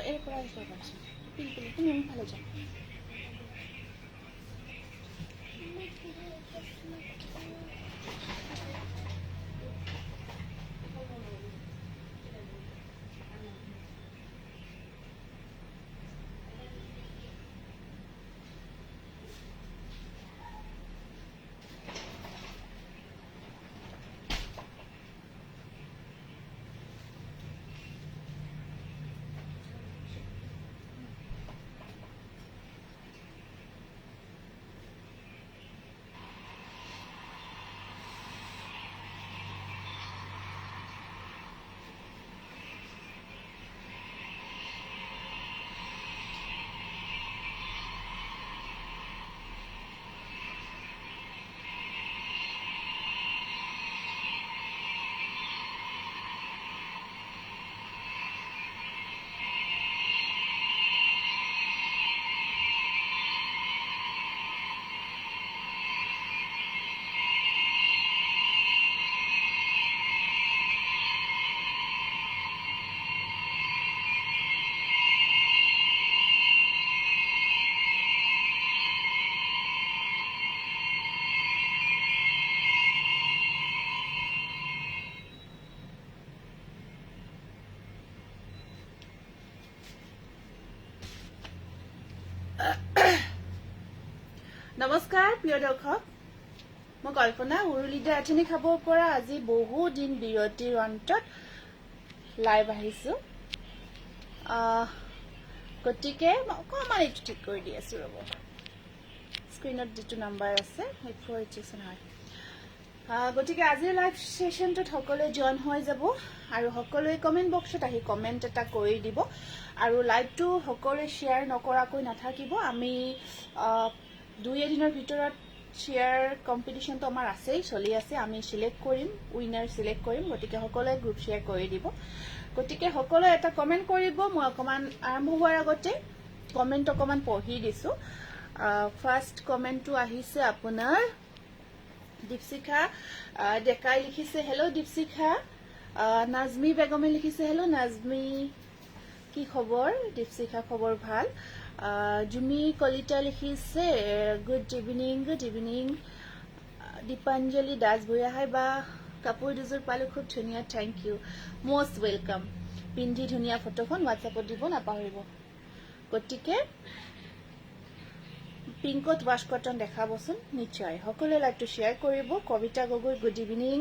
এৰ পৰে আসতে পাৰছি পিঙ্কলি তুমি ভালো যাও নমস্কাৰ প্ৰিয় দৰ্শক মই কল্পনা উৰুলিদা আঠনি খাব পৰা আজি বহু দিন বিৰতিৰ অন্তত লাইভ আহিছো গতিকে অকণমান এইটো ঠিক কৰি দি আছো ৰ'ব স্ক্ৰীনত যিটো নাম্বাৰ আছে 8486 হয় গতিকে আজিৰ লাইভ সেশনটোত সকলোৱে জইন হৈ যাব আৰু সকলোৱে কমেন্ট বক্সত আহি কমেন্ট এটা কৰি দিব আৰু লাইভটো সকলোৱে শ্বেয়াৰ নকৰাকৈ নাথাকিব আমি 2 দিনৰ ভিতৰত শ্বেয়াৰ কম্পিটিশনটো আমাৰ আছেই চলি আছে আমি সিলেক্ট কৰিম উইনাৰ সিলেক্ট কৰিম গতিকে সকলোৱে গ্ৰুপ শ্বেয়াৰ কৰি দিব গতিকে সকলোৱে এটা কমেন্ট কৰিব মই অকমান আৰম্ভ হোৱাৰ আগতে কমেন্ট অকমান পঢ়ি দিছো ফাৰ্স্ট কমেন্টটো আহিছে আপোনাৰ দীপশিখা ডেকাই লিখিছে হেল্ল' দীপশিখা নাজমি বেগমে লিখিছে হেল্ল' নাজমি কি খবৰ দীপশিখা খবৰ ভাল জুমি কলিতা লিখিছে গুড ইভিনিং দীপাঞ্জলি দাস ভূঞা হাই বা কাপোৰ দুযোৰ পালো খুব ধুনীয়া থ্যাংক ইউ মোস্ট ওয়েলকাম পিন্ধি ধুনীয়া ফটোখন হোৱাটছএপত দিব নাপাহৰিব গতিকে পিংকত ৱাশ কটন দেখাবচোন নিশ্চয় সকলোৱে লাইভটো শ্বেয়াৰ কৰিব Kabita Gogoi good evening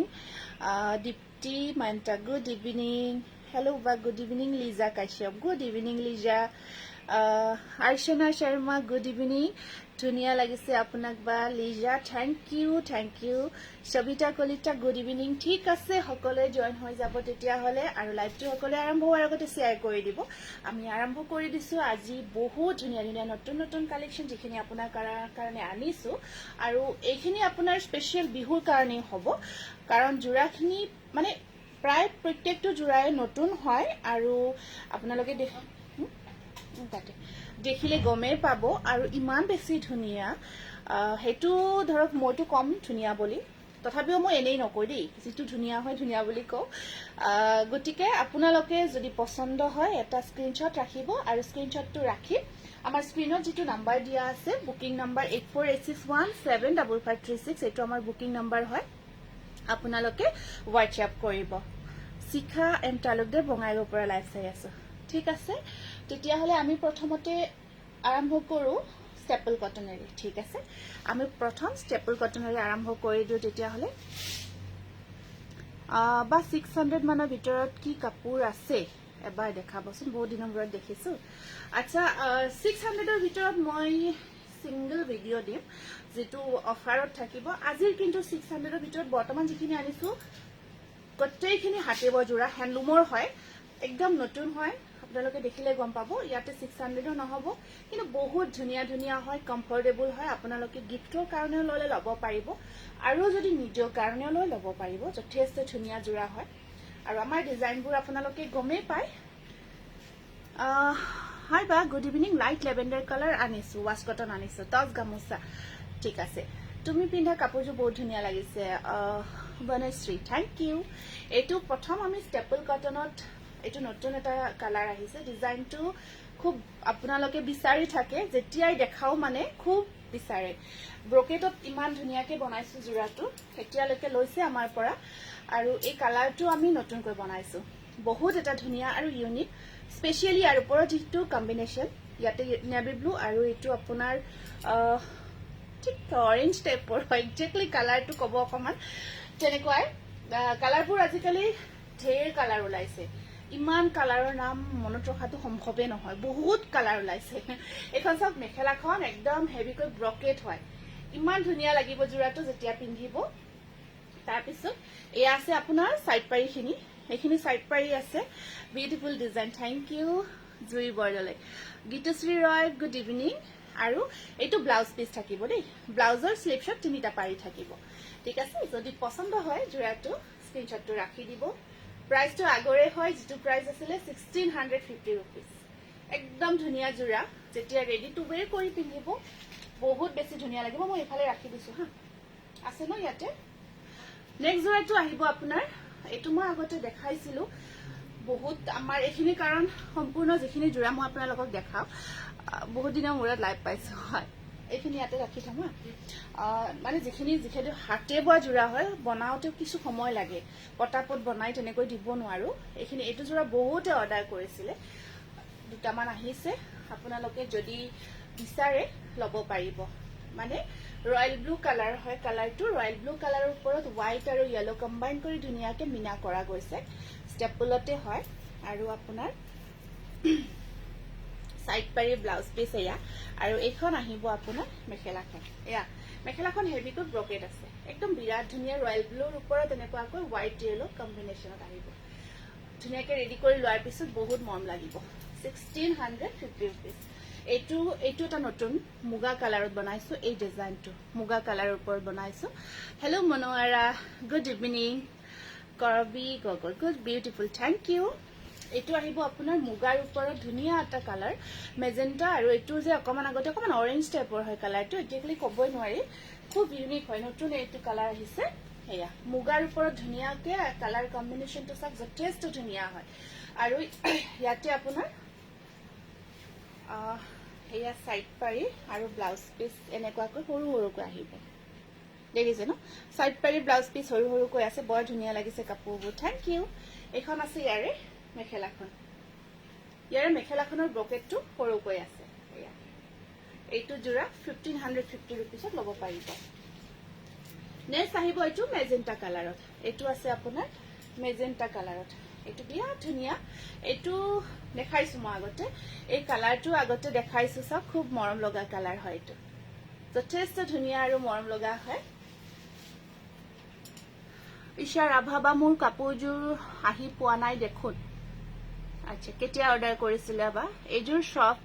Dipti Manta good evening hello' বা good evening Liza Kashyap good evening Liza Archana Sharma good evening ধুনীয়া লাগিছে আপোনাক বা Liza thank you Sabita Kalita good evening ঠিক আছে সকলোৱে জয়েন হৈ যাব তেতিয়াহলে আৰু লাইভটো সকলোৱে আৰম্ভ হোৱাৰ আগতে শ্বেয়াৰ কৰি দিব আমি আৰম্ভ কৰি দিছো আজি বহুত ধুনীয়া নতুন কালেকশন যিখিনি আপোনাৰ কাৰণে আনিছো আৰু এইখিনি আপোনাৰ স্পেশাল বিহুৰ কাৰণে হ'ব কাৰণ জোৰাখিনি মানে প্ৰায় প্ৰত্যেকটো জোৰাই নতুন হয় আৰু আপোনালোকে দেখিলে গমেই পাব আৰু ইমান বেছি ধুনীয়া হেতু ধৰক মইতো কম ধুনীয়া বুলি তথাপিও মই এনেই নকই দেই যেটো ধুনীয়া হয় ধুনীয়া বুলি কও গতিকে আপোনালোকে যদি পছন্দ হয় এটা স্ক্ৰিনশ্বট ৰাখিব আৰু স্ক্ৰিনশ্বটটো ৰাখি আমাৰ স্ক্ৰিনত যেটো নাম্বাৰ দিয়া আছে বুকিং নাম্বাৰ 8486175536 এটো আমাৰ বুকিং নাম্বাৰ হয় আপোনালোকে হোৱাটছআপ কৰিব শিখা এম তালুকদাৰ বঙাইগাঁৱৰ পৰা লাইভ চাই আছে ঠিক আছে তেতিয়াহলে আমি প্ৰথমতে আৰম্ভ কৰো স্টেপল কটনেৰে ঠিক আছে আমি প্ৰথম স্টেপল কটনেৰে আৰম্ভ কৰি দিও তেতিয়াহলে বা 600 মানৰ ভিতৰত কি কাপোৰ আছে এবাৰ দেখাবচোন বহুত দিনৰ ভিতৰত দেখিছো আচ্ছা 600 ৰ ভিতৰত মই সিঙ্গল ভিডিও দিম যেটো অফাৰত থাকিব আজিৰ কিন্তু 600 ৰ ভিতৰত বৰ্তমান যিখিনি আনিছো গোটেইখিনি হাতে বজোৰা হ্যান্ডলুমৰ হয় একদম নতুন হয় আপোনালোকে দেখিলে গম পাব ইয়াতে 600 নহব কিন্তু বহুত ধুনীয়া হয় কমফৰ্টেবল হয় আপোনালোকে গিফটৰ কাৰণে ললে লব পাৰিব আৰু যদি নিজৰ কাৰণে লৈ লব পাৰিব যথেষ্ট ধুনীয়া জোৰা হয় আৰু আমাৰ ডিজাইনবোৰ আপোনালোকে গমেই পায় হাই বা গুড ইভিনিং লাইট লেভেন্ডাৰ কালাৰ আনিছো ৱাশ কটন আনিছো টস গামোচা ঠিক আছে তুমি পিন্ধা কাপোৰটো বহুত ধুনীয়া লাগিছে বনশ্ৰী থ্যাংক ইউ এটো প্ৰথম আমি স্টেপল কটনত এইটো নতুন এটা কালাৰ আহিছে ডিজাইনটো খুব আপোনালোকে বিচাৰি থাকে যেতিয়াই দেখাও মানে খুব বিচাৰে ব্ৰকেটত ইমান ধুনীয়াকৈ বনাইছো জোৰাটো এতিয়ালৈকে লৈছে আমাৰ পৰা আৰু এই কালাৰটো আমি নতুনকৈ বনাইছো বহুত এটা ধুনীয়া আৰু ইউনিক স্পেশালি আৰু ওপৰত যিটো কম্বিনেশ্যন ইয়াতে নেভি ব্লু আৰু এইটো আপোনাৰ ঠিক অৰেঞ্জ টাইপৰ হয় একজেক্টলি কালাৰটো ক'ব অকণমান তেনেকুৱাই কালাৰবোৰ আজিকালি ঢেৰ কালাৰ ওলাইছে ইমান কালাৰৰ নাম মনত ৰখাটো সম্ভৱে নহয় বহুত কালাৰ ওলাইছে এখন সব মেখেলাখন একদম হেভিকৈ ব্ৰকেট হয় ইমান ধুনীয়া লাগিব জোৰাটো যেতিয়া পিন্ধিব তাৰপিছত এয়া আছে আপোনাৰ সাইড পাৰিখিনি এইখিনি সাইড পাৰি আছে বিউটিফুল ডিজাইন থ্যাংক ইউ জুই বৰদলৈ গীতশ্ৰী ৰয় গুড ইভিনিং আৰু এইটো ব্লাউজ পিস থাকিব দেই ব্লাউজৰ স্লিপছত তিনিটা পাৰি থাকিব ঠিক আছে যদি পছন্দ হয় জোৰাটো স্ক্ৰিনশ্বটটো ৰাখি দিব প্ৰাইসটো আগৰে হয় যেটো প্ৰাইস আছিল 1650 रुपीस একদম ধুনিয়া জোৰা যেতিয়া ৰেডি টু ওয়্যাৰ কৰি পিন্ধিব বহুত বেছি ধুনিয়া লাগিব মই এফালে ৰাখি দিছো হা আছে ন ইয়াতে নেক্সট জোৰাটো আহিব আপোনাৰ এটো মই আগতে দেখাইছিলো বহুত আমাৰ এখিনি কাৰণ সম্পূৰ্ণ যিখিনি জোৰা মই আপোনালোকক দেখাও বহুত দিনৰ মূৰত লাইভ পাইছো হয় এইখিনি ইয়াতে ৰাখি থম মানে যিখিনি হাতে বোৱা জোৰা হয় বনাওতে কিছু সময় লাগে পটাপট বনাই তেনেকৈ দিব নোৱাৰো এইখিনি এইটো জোৰা বহুতে অৰ্ডাৰ কৰিছিলে দুটামান আহিছে আপোনালোকে যদি বিচাৰে লব পাৰিব মানে ৰয়েল ব্লু কালাৰ হয় কালাৰটো ৰয়েল ব্লু কালাৰৰ ওপৰত হোৱাইট আৰু ইয়েলো কম্বাইন কৰি ধুনীয়াকৈ মিনা কৰা গৈছে ষ্টেপলতে হয় আৰু আপোনাৰ সাইড পাৰি ব্লাউজ পিস এয়া আৰু এইখন আহিব আপোনাৰ মেখেলাখন এয়া মেখেলাখন হেভিকৈ ব্ৰকেট আছে একদম বিৰাট ধুনীয়া ৰয়েল ব্লুৰ ওপৰত এনেকুৱাকৈ হোৱাইট ইয়েলো কম্বিনেশ্যনত আহিব ধুনীয়াকৈ ৰেডি কৰি লোৱাৰ পিছত বহুত মৰম লাগিব 1650 रुपीस এইটো এটা নতুন মুগা কালাৰত বনাইছো এই ডিজাইনটো মুগা কালাৰৰ ওপৰত বনাইছো hello' মনোয়াৰা good evening Karabi Gogoi good beautiful thank you এইটো আহিব আপোনাৰ মুগাৰ ওপৰত ধুনীয়া এটা কালাৰ মেজেন্টা আৰু এইটো যে অকমান আগতে অকমান অৰেঞ্জ টাইপৰ হয় কালাৰটো এতিয়াকলি ক'বই নোৱাৰি খুব ইউনিক হয় নতুন এইটো কালাৰ আহিছে হেয়া মুগাৰ ওপৰত ধুনীয়াকৈ কালাৰ কম্বিনেশ্যনটো সব যথেষ্ট ধুনীয়া হয় আৰু ইয়াতে আপোনাৰ হেয়া সাইড পাৰি আৰু ব্লাউজ পিস এনেকুৱাকৈ সৰু সৰুকৈ আহিব দেখিছে ন সাইড পাৰি ব্লাউজ পিস সৰু সৰুকৈ আছে বৰ ধুনীয়া লাগিছে কাপোৰবোৰ থ্যাংক ইউ এখন আছে ইয়াৰে মেখেলাখনৰ ব্ৰকেটটো সৰুকৈ আছে এয়া এইটো জোৰা 1550 रुपीसত লব পাৰিব নেক্সট আহিব এইটো মেজেন্টা কালাৰত এইটো আছে আপোনাৰ মেজেন্টা কালাৰত এইটো বিয়া ধুনীয়া এইটো দেখাইছো মই আগতে এই কালাৰটো আগতে দেখাইছো সব খুব মৰম লগা কালাৰ হয় এইটো যথেষ্ট ধুনীয়া আৰু মৰম লগা হয় ঈশা ৰাভাবা মোৰ কাপোৰযোৰ আহি পোৱা নাই দেখুন আচ্ছা কেতিয়া অৰ্ডাৰ কৰিছিলে বা এযোৰ সফট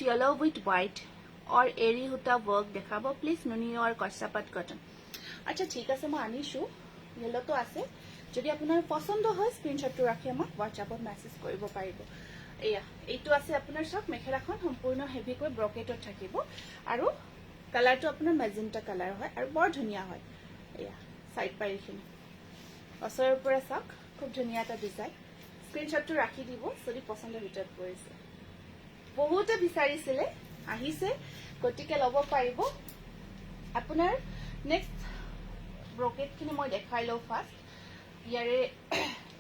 য়েলো উইথ হোৱাইট और एरी हुता वर्क देखाबो प्लीज नुनी और कश्यपत कटन अच्छा ठीक আছে মই আনিছো येलो তো আছে যদি আপোনাৰ পছন্দ হয় স্ক্ৰিনশ্বটটো ৰাখি আমাক WhatsAppত মেছেজ কৰিব পাৰিব এয়া এইটো আছে আপোনাৰ সব মেখেলাখন সম্পূৰ্ণ হেভিকৈ ব্ৰকেটত থাকিব আৰু কালাৰটো আপোনাৰ মেজেন্টা কালাৰ হয় আৰু বৰ ধুনীয়া হয় এয়া সাইড পাৰিখিনি ওচৰৰ পৰা চাওক খুব ধুনীয়া এটা ডিজাইন স্ক্ৰিনশ্বটটো ৰাখি দিব যদি পছন্দ ভিতৰত পৰিছে বহুতে বিচাৰিছিলে আহিছে গতিকে লব পাৰিব আপোনাৰ নেক্সট ব্ৰকেটখিনি মই দেখাই লও ফাৰ্স্ট ইয়াৰে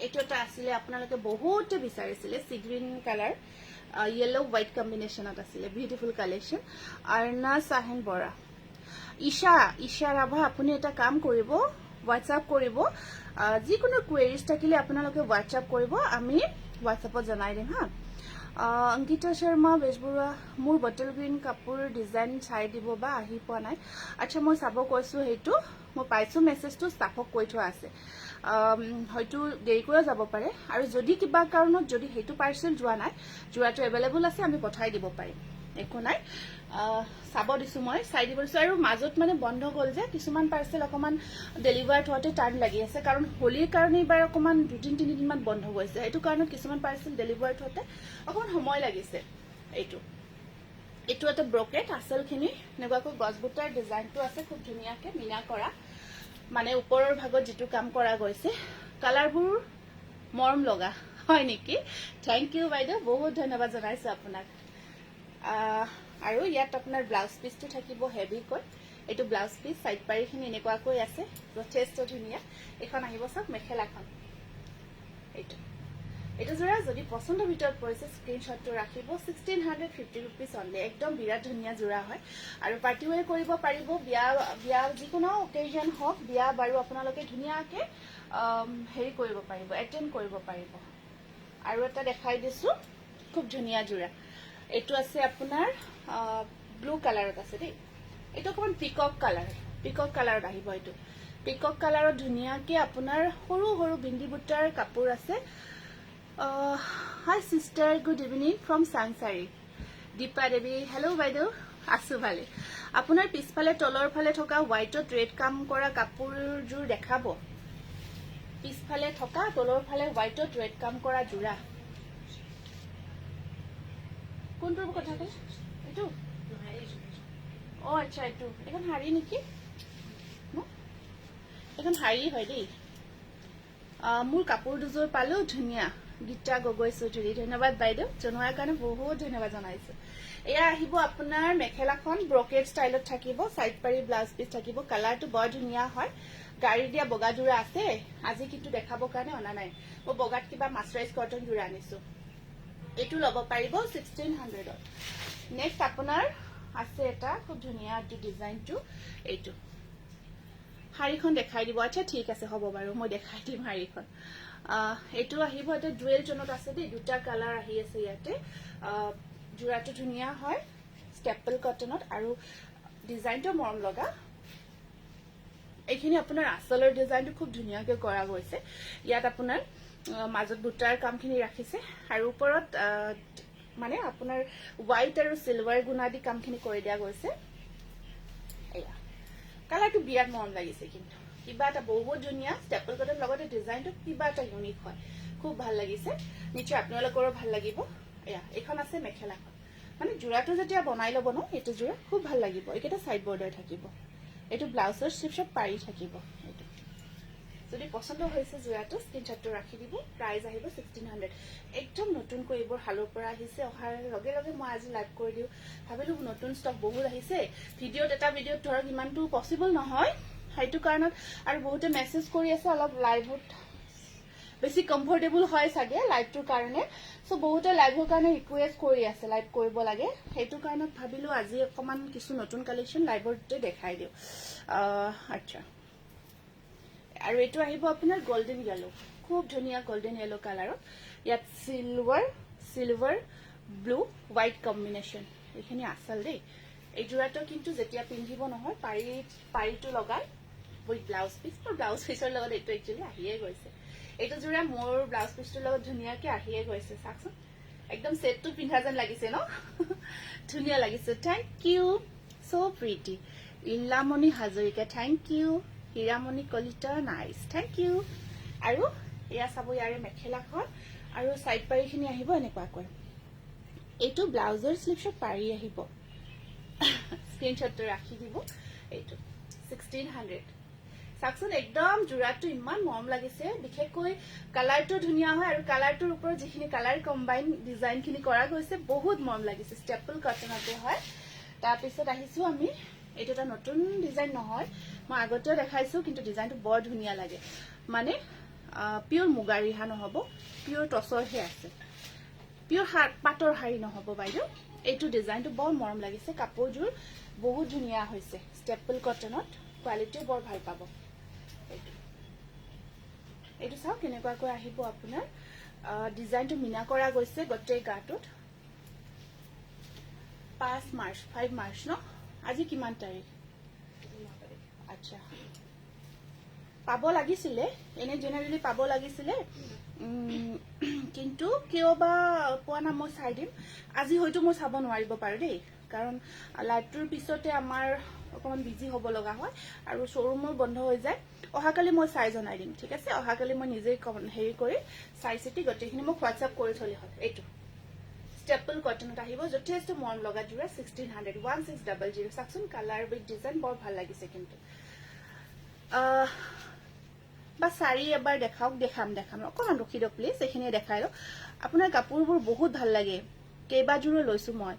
এইটো এটা আছিল আপোনালোকে বহুতে বিচাৰিছিলে সি গ্ৰীন কালাৰ येलो হোৱাইট কম্বিনেশ্যনত আছিল বিউটিফুল কালেকশন আৰনা সাহেন বৰা ঈশা ৰাভা আপুনি এটা কাম কৰিব WhatsApp কৰিব যিকোনো কোৱেৰিজ থাকিলে আপোনালোকে WhatsApp কৰিব আমি WhatsAppত জনাই দিম হা অংকিতা শৰ্মা বেজবৰুৱা মোৰ বটল গ্ৰীন কাপোৰ ডিজাইন চাই দিব বা আহি পোৱা নাই আচ্ছা মই চাব কৈছো হেতু মই পাইছো মেছেজটো স্টাফক কৈ থোৱা আছে হয়তো দেৰিকৈ যাব পাৰে আৰু যদি কিবা কাৰণত যদি হেতু পাৰ্সেল যোৱা নাই যোৱাটো এভেইলেবল আছে আমি পঠাই দিব পাৰিম একো নাই চাব দিছো মই চাই দিব দিছো আৰু মাজত মানে বন্ধ গল যে কিছুমান পাৰ্সেল অকমান ডেলিভাৰ্ড হতে টাইম লাগি আছে কাৰণ হোলিৰ কাৰণে এবাৰ অকমান 2-3 দিন মান বন্ধ গৈছে এটো কাৰণত কিছুমান পাৰ্সেল ডেলিভাৰ্ড হতে অকমান সময় লাগিছে এইটো এটা ব্ৰকেট আসলখিনি নেগাকৈ গছবুটাৰ ডিজাইনটো আছে খুব ধুনীয়াকৈ মিনা কৰা মানে ওপৰৰ ভাগত যেটো কাম কৰা গৈছে কালাৰবোৰ মৰম লগা হয় নেকি থ্যাংক ইউ বাইদেউ বহুত ধন্যবাদ জনাইছো আপোনাক আৰু ইয়াত আপোনাৰ ব্লাউজ পিচটো থাকিব হেভিকৈ এইটো ব্লাউজ পিচ সাইড পাৰিখিনি এনেকুৱাকৈ আছে যথেষ্ট ধুনীয়া এখন আহিব সব মেখেলাখন এইটো এটা জোৰা যদি পছন্দৰ ভিতৰত পৰিছে স্ক্ৰিনশ্বটটো ৰাখিব 1650 रुपीस অনলি একদম বিৰাট ধুনীয়া জোৰা হয় আৰু পাৰ্টি ওয়্যাৰ কৰিব পাৰিব বিয়া যিকোনো অকেজন হওক বিয়া বাৰু আপোনালোকে ধুনীয়াকে হেৰি কৰিব পাৰিব এটেন্ড কৰিব পাৰিব আৰু এটা দেখাই দিছো খুব ধুনীয়া জোৰা এইটো আছে আপোনাৰ ব্লু কালাৰত আছে দেই এইটো অকমান পিকক কালাৰত আহিব এইটো পিকক কালাৰত ধুনীয়াকে আপোনাৰ সৰু সৰু বিন্দি বুটাৰ কাপোৰ আছে Hi sister, good evening from Sansari. Deepa Devi, hello বাইদেউ আছো ভালে আপোনাৰ পিছফালে তলৰ ফালে থকা হোৱাইটত ৰেড কাম কৰা কাপোৰজোৰ দেখাব পিছফালে থকা তলৰ ফালে হোৱাইটত ৰেড কাম কৰা জোৰা কোনটোৰ কথা কৈছে এইটো আচ্ছা এইটো এখন শাৰী নেকি এখন শাৰী হয় দেই মোৰ কাপোৰ দুযোৰ পালো ধুনীয়া গীতা গগৈ চৌধুৰী ধন্যবাদ বাইদেউ জনোৱাৰ কাৰণে বহুত ধন্যবাদ জনাইছো এয়া আহিব আপোনাৰ মেখেলাখন ব্ৰকেট ষ্টাইলত থাকিব সাইড পাৰি ব্লাউজ পিচ থাকিব কালাৰটো বৰ ধুনীয়া হয় গাড়ী দিয়া বগা জোৰা আছে আজি কিন্তু দেখাবৰ কাৰণে অনা নাই মই বগাত কিবা মাছৰাইজ কটন জোৰা আনিছো এইটো ল'ব পাৰিব 1600 নেক্সট আপোনাৰ আছে এটা খুব ধুনীয়া ডিজাইনটো এইটো শাৰীখন দেখাই দিব আচ্ছা ঠিক আছে হ'ব বাৰু মই দেখাই দিম শাৰীখন এইটো আহিব এটা ডুৱেল জনত আছে দেই দুটা কালাৰ আহি আছে ইয়াতে জোৰাটো ধুনীয়া হয় ষ্টেপল কটনত আৰু ডিজাইনটো মৰম লগা এইখিনি আপোনাৰ আচলৰ ডিজাইনটো খুব ধুনীয়াকৈ কৰা গৈছে ইয়াত আপোনাৰ মাজত বুটাৰ কামখিনি ৰাখিছে আৰু ওপৰত মানে আপোনাৰ হোৱাইট আৰু সিলভাৰ গুণাদি কামখিনি কৰি দিয়া গৈছে এয়া কালাৰটো বিৰাট মৰম লাগিছে কিন্তু কিবা এটা বহুত ধুনীয়া ষ্টেপল কটন লগতে ডিজাইনটো কিবা এটা ইউনিক হয় খুব ভাল লাগিছে নিশ্চয় আপোনালোকৰো ভাল লাগিব এয়া এখন আছে মেখেলাখন মানে জোৰাটো যেতিয়া বনাই ল'ব ন এইটো জোৰা খুব ভাল লাগিব এইকেইটা সাইড বৰ্ডাৰ থাকিব এইটো ব্লাউজৰ স্লিপছত পাৰি থাকিব এইটো যদি পছন্দ হৈছে জোৰাটো স্ক্ৰিনশ্বটটো ৰাখি দিব প্ৰাইস আহিব 1600 একদম নতুনকৈ এইবোৰ হালৰ পৰা আহিছে অহাৰ লগে লগে মই আজি লাইভ কৰি দিও ভাবিলো নতুন ষ্টক বহুত আহিছে ভিডিঅ'ত এটা ভিডিঅ'ত ধৰক ইমানটো পসিবল নহয় হাইটো কাৰণত আৰু বহুতে মেসেজ কৰি আছে অলপ লাইভত বেছি কমফৰ্টেবল হয় সাগে লাইভটোৰ কাৰণে সো বহুতে লাইভৰ কাৰণে ৰিকুৱেষ্ট কৰি আছে লাইভ কৰিব লাগে হেতু কাৰণত ভাবিলো আজি অকমান কিছু নতুন কালেকশন লাইভতে দেখাই দিও আচ্ছা আৰু এটো আহিব আপোনাৰ গোল্ডেন ইয়েলো খুব ধুনীয়া গোল্ডেন ইয়েলো কালাৰত ইয়াত সিলভাৰ ব্লু হোৱাইট কম্বিনেশন এইখিনি আসল দেই এই জোৰাটো কিন্তু যেতিয়া পিন্ধিব নহয় পাৰিটো লগাই উইথ ব্লাউজ পিচ আৰু ব্লাউজ পিচৰ লগত এটো একচুয়ালি আহিয়ে গৈছে এইটো জোৰা মোৰ ব্লাউজ পিচটোৰ লগত ধুনীয়াকৈ আহিয়ে গৈছে চাকচোন একদম সেটটো পিন্ধা যেন লাগিছে ন ধুনীয়া লাগিছে thank you so pretty Illamoni Hazarika thank you Hiramoni Kalita nice thank you আৰু এয়া চাব ইয়াৰে মেখেলাখন আৰু সাইড পাৰিখিনি আহিব এনেকুৱাকৈ এইটো ব্লাউজৰ স্লিপছত পাৰি আহিব স্ক্ৰিনশ্বটটো ৰাখি দিব এইটো 1600 সাকচোন একদম জোৰাটো ইমান মৰম লাগিছে বিশেষকৈ কালাৰটো ধুনীয়া হয় আৰু কালাৰটোৰ ওপৰত যিখিনি কালাৰ কম্বাইন ডিজাইনখিনি কৰা গৈছে বহুত মৰম লাগিছে ষ্টেপল কটনতে হয় তাৰ পিছত আহিছো আমি এইটো এটা নতুন ডিজাইন নহয় মই আগতেও দেখাইছো কিন্তু ডিজাইনটো বৰ ধুনীয়া লাগে মানে পিওৰ মুগাৰিহা নহব পিওৰ টসৰহে আছে পিওৰ পাটৰ শাৰী নহব বাইদেউ এইটো ডিজাইনটো বৰ মৰম লাগিছে কাপোৰজোৰ বহুত ধুনীয়া হৈছে ষ্টেপল কটনত কোৱালিটিও বৰ ভাল পাব এইটো চাও কেনেকুৱাকৈ আহিব আপোনাৰ ডিজাইনটো মিনা কৰা গৈছে গটে গাটোত 5 মাৰ্চ ন আজি কিমান তাৰিখ আচ্ছা পাব লাগিছিলে এনে জেনাৰেলি পাব লাগিছিলে কিন্তু কিয়বা পোৱা না মই চাই দিম আজি হয়তো মই চাব নোৱাৰিব পাৰো দেই কাৰণ লাইভটোৰ পিছতে আমাৰ অকমান বিজি হ'ব লগা হয় আৰু শ্বৰুমৰ বন্ধ হৈ যায় অহাকালি মই চাই জনাই দিম ঠিক আছে অহাকালি মই নিজে হেৰি কৰি চাই চিটি গটেখিনি মই হোৱাটসঅ্যাপ কৰি থলি হয় এইটো ষ্টেপল কটনত আহিব যথেষ্ট মৰম লগা জোৰা 1600 1600 চাকচোন কালাৰ উইথ ডিজাইন বৰ ভাল লাগিছে কিন্তু বা শাড়ী এবাৰ দেখাওক দেখাম অকমান ৰখি দিয়ক প্লিজ এইখিনি দেখাই লওক আপোনাৰ কাপোৰবোৰ বহুত ভাল লাগে কেইবাজোৰো লৈছো মই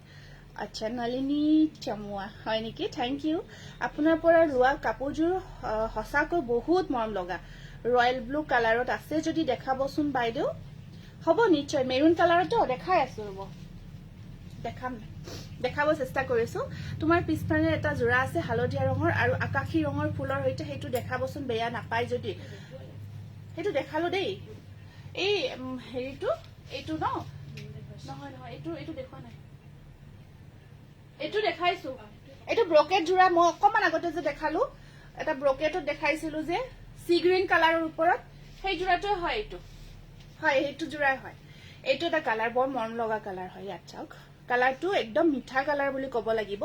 আচ্ছা নলিনী চামুৱা হয় নেকি থ্যাংক ইউ আপোনাৰ পৰা লোৱা কাপোৰযোৰ হসাকৈ বহুত মৰম লগা ৰয়েল ব্লু কালাৰত আছে যদি দেখাবচোন বাইদেউ হ'ব নিশ্চয় মেৰুন কালাৰতো দেখাই আছো ৰব দেখাব চেষ্টা কৰিছো তোমাৰ পিছফালে এটা জোৰা আছে হালধীয়া ৰঙৰ আৰু আকাশী ৰঙৰ ফুলৰ সৈতে হেতু দেখাবচোন বেয়া নাপায় যদি হেতু দেখালো দেই এই হেৰিটো এইটো ন নহয় এইটো দেখুৱা নাই এইটো দেখাইছো এইটো ব্ৰকেট জোৰা মই অকমান আগতে যে দেখালো এটা ব্ৰকেটত দেখাইছিলো যে সি গ্ৰীন কালাৰৰ ওপৰত সেই জোৰাটোৱে হয় এইটো হয় এইটো জোৰাই হয় এইটো এটা কালাৰ বৰ মৰম লগা কালাৰ হয় ইয়াত চাওক কালাৰটো একদম মিঠা কালাৰ বুলি ক'ব লাগিব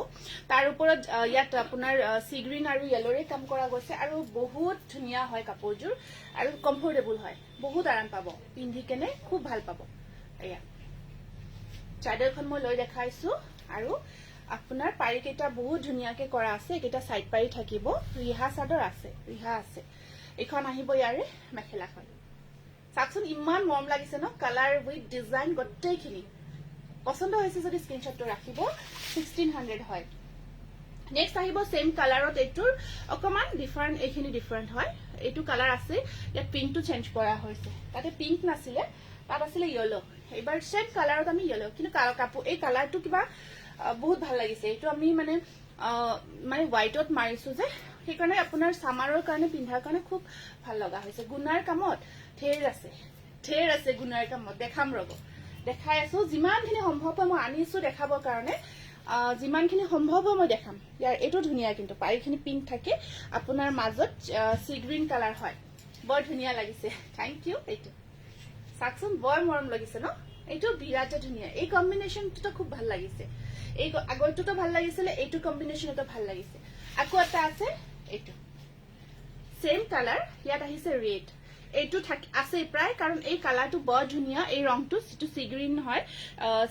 তাৰ ওপৰত ইয়াত আপোনাৰ সি গ্ৰীন আৰু ইয়েলোৰে কাম কৰা গৈছে আৰু বহুত ধুনীয়া হয় কাপোৰযোৰ আৰু কমফৰ্টেবল হয় বহুত আৰাম পাব পিন্ধি কেনে খুব ভাল পাব এয়া চাদৰখন মই লৈ দেখাইছো আৰু আপোনাৰ পাৰি কেইটা বহুত ধুনীয়াকে কৰা আছে এটা সাইড পাৰি থাকিব ৰিহা চাদৰ আছে ৰিহা আছে এখন আহিব ইয়াৰে মেখেলাখন চাকচোন ইমান মৰম লাগিছে ন কালাৰ উইথ ডিজাইন গটেইখিনি পছন্দ হৈছে যদি স্ক্ৰিনশ্বটটো ৰাখিব 1600 হয় নেক্সট আহিব সেম কালাৰত এইটোৰ অকমান ডিফাৰেন্ট এইখিনি ডিফাৰেন্ট হয় এইটো কালাৰ আছে ইয়াত পিংকটো চেঞ্জ কৰা হৈছে তাতে পিংক নাছিলে তাত আছিলে ইয়েলো এবাৰ সেম কালাৰত আমি ইয়েলো কিন্তু কাপোৰ এই কালাৰটো কিবা বহুত ভাল লাগিছে এইটো আমি মানে হোৱাইটত মাৰিছো যে সেইকাৰণে আপোনাৰ সামাৰৰ কাৰণে পিন্ধাৰ কাৰণে খুব ভাল লগা হৈছে গুনাৰ কামত ঢেৰ আছে গুনাৰ কামত দেখাম ৰব দেখাই আছো যিমানখিনি সম্ভৱ হয় মই আনিছো দেখাবৰ কাৰণে যিমানখিনি সম্ভৱ হয় মই দেখাম ইয়াৰ এইটো ধুনীয়া কিন্তু পাৰিখিনি পিংক থাকে আপোনাৰ মাজত সি গ্ৰীন কালাৰ হয় বৰ ধুনীয়া লাগিছে থ্যাংক ইউ এইটো চাকচোন বৰ মৰম লাগিছে ন এইটো বিৰাটে ধুনীয়া এই কম্বিনেশ্যনটো খুব ভাল লাগিছে এই আগৰটোতো ভাল লাগিছিলে এইটো কম্বিনেশ্যনটো ভাল লাগিছে আকৌ এটা আছে এইটো সেম কালাৰ ইয়াত আহিছে ৰেড এইটো আছে প্ৰায় কাৰণ এই কালাৰটো বৰ ধুনীয়া এই ৰংটো যেটো সি গ্ৰীন হয়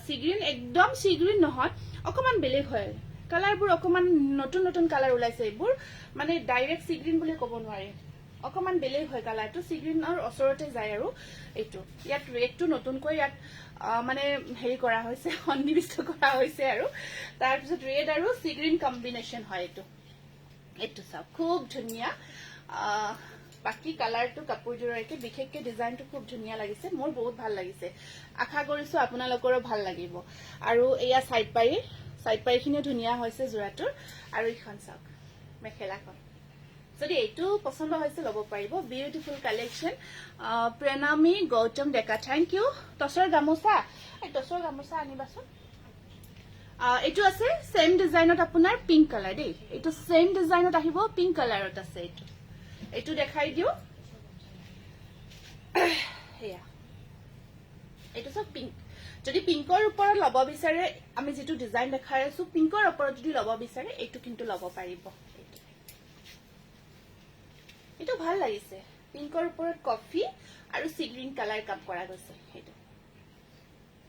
সি গ্ৰীন একদম সি গ্ৰীন নহয় অকমান বেলেগ হয় কালাৰবোৰ অকমান নতুন কালাৰ ওলাইছে এইবোৰ মানে ডাইৰেক্ট সি গ্ৰীন বুলি ক'ব নোৱাৰি অকমান বেলেগ হয় কালাৰটো সি গ্ৰীনৰ ওচৰতে যায় আৰু এইটো ইয়াত ৰেডটো নতুনকৈ ইয়াত মানে হেৰি কৰা হৈছে সন্নিবিষ্ট কৰা হৈছে আৰু তাৰ পিছত ৰেড আৰু সি গ্ৰীন কম্বিনেশ্যন হয় এইটো চাওক খুব ধুনীয়া বাকি কালাৰটো কাপোৰযোৰৰ একে বিশেষকৈ ডিজাইনটো খুব ধুনীয়া লাগিছে মোৰ বহুত ভাল লাগিছে আশা কৰিছো আপোনালোকৰো ভাল লাগিব আৰু এয়া সাইড পাৰিখিনিও ধুনীয়া হৈছে জোৰাটোৰ আৰু ইখন চাওক মেখেলাখন যদি এইটো পছন্দ হৈছে ল'ব পাৰিব বিউটিফুল কালেকশ্যন প্ৰণামী গৌতম ডেকা থ্যাংক ইউ টছৰ গামোচা আনিবাচোন এইটো আছে সেম ডিজাইনত আপোনাৰ পিংক কালাৰ দেই এইটো সেম ডিজাইনত আহিব পিংক কালাৰত আছে এইটো দেখাই দিও হেয়া এইটো সব পিংক যদি পিংকৰ ওপৰত ল'ব বিচাৰে আমি যেটো ডিজাইন দেখাই আছো পিংকৰ ওপৰত যদি ল'ব বিচাৰে এইটো কিন্তু ল'ব পাৰিব এইটো ভাল লাগিছে পিংকৰ ওপৰত কফি আৰু সি গ্ৰীন কালাৰ কাম কৰা গৈছে এইটো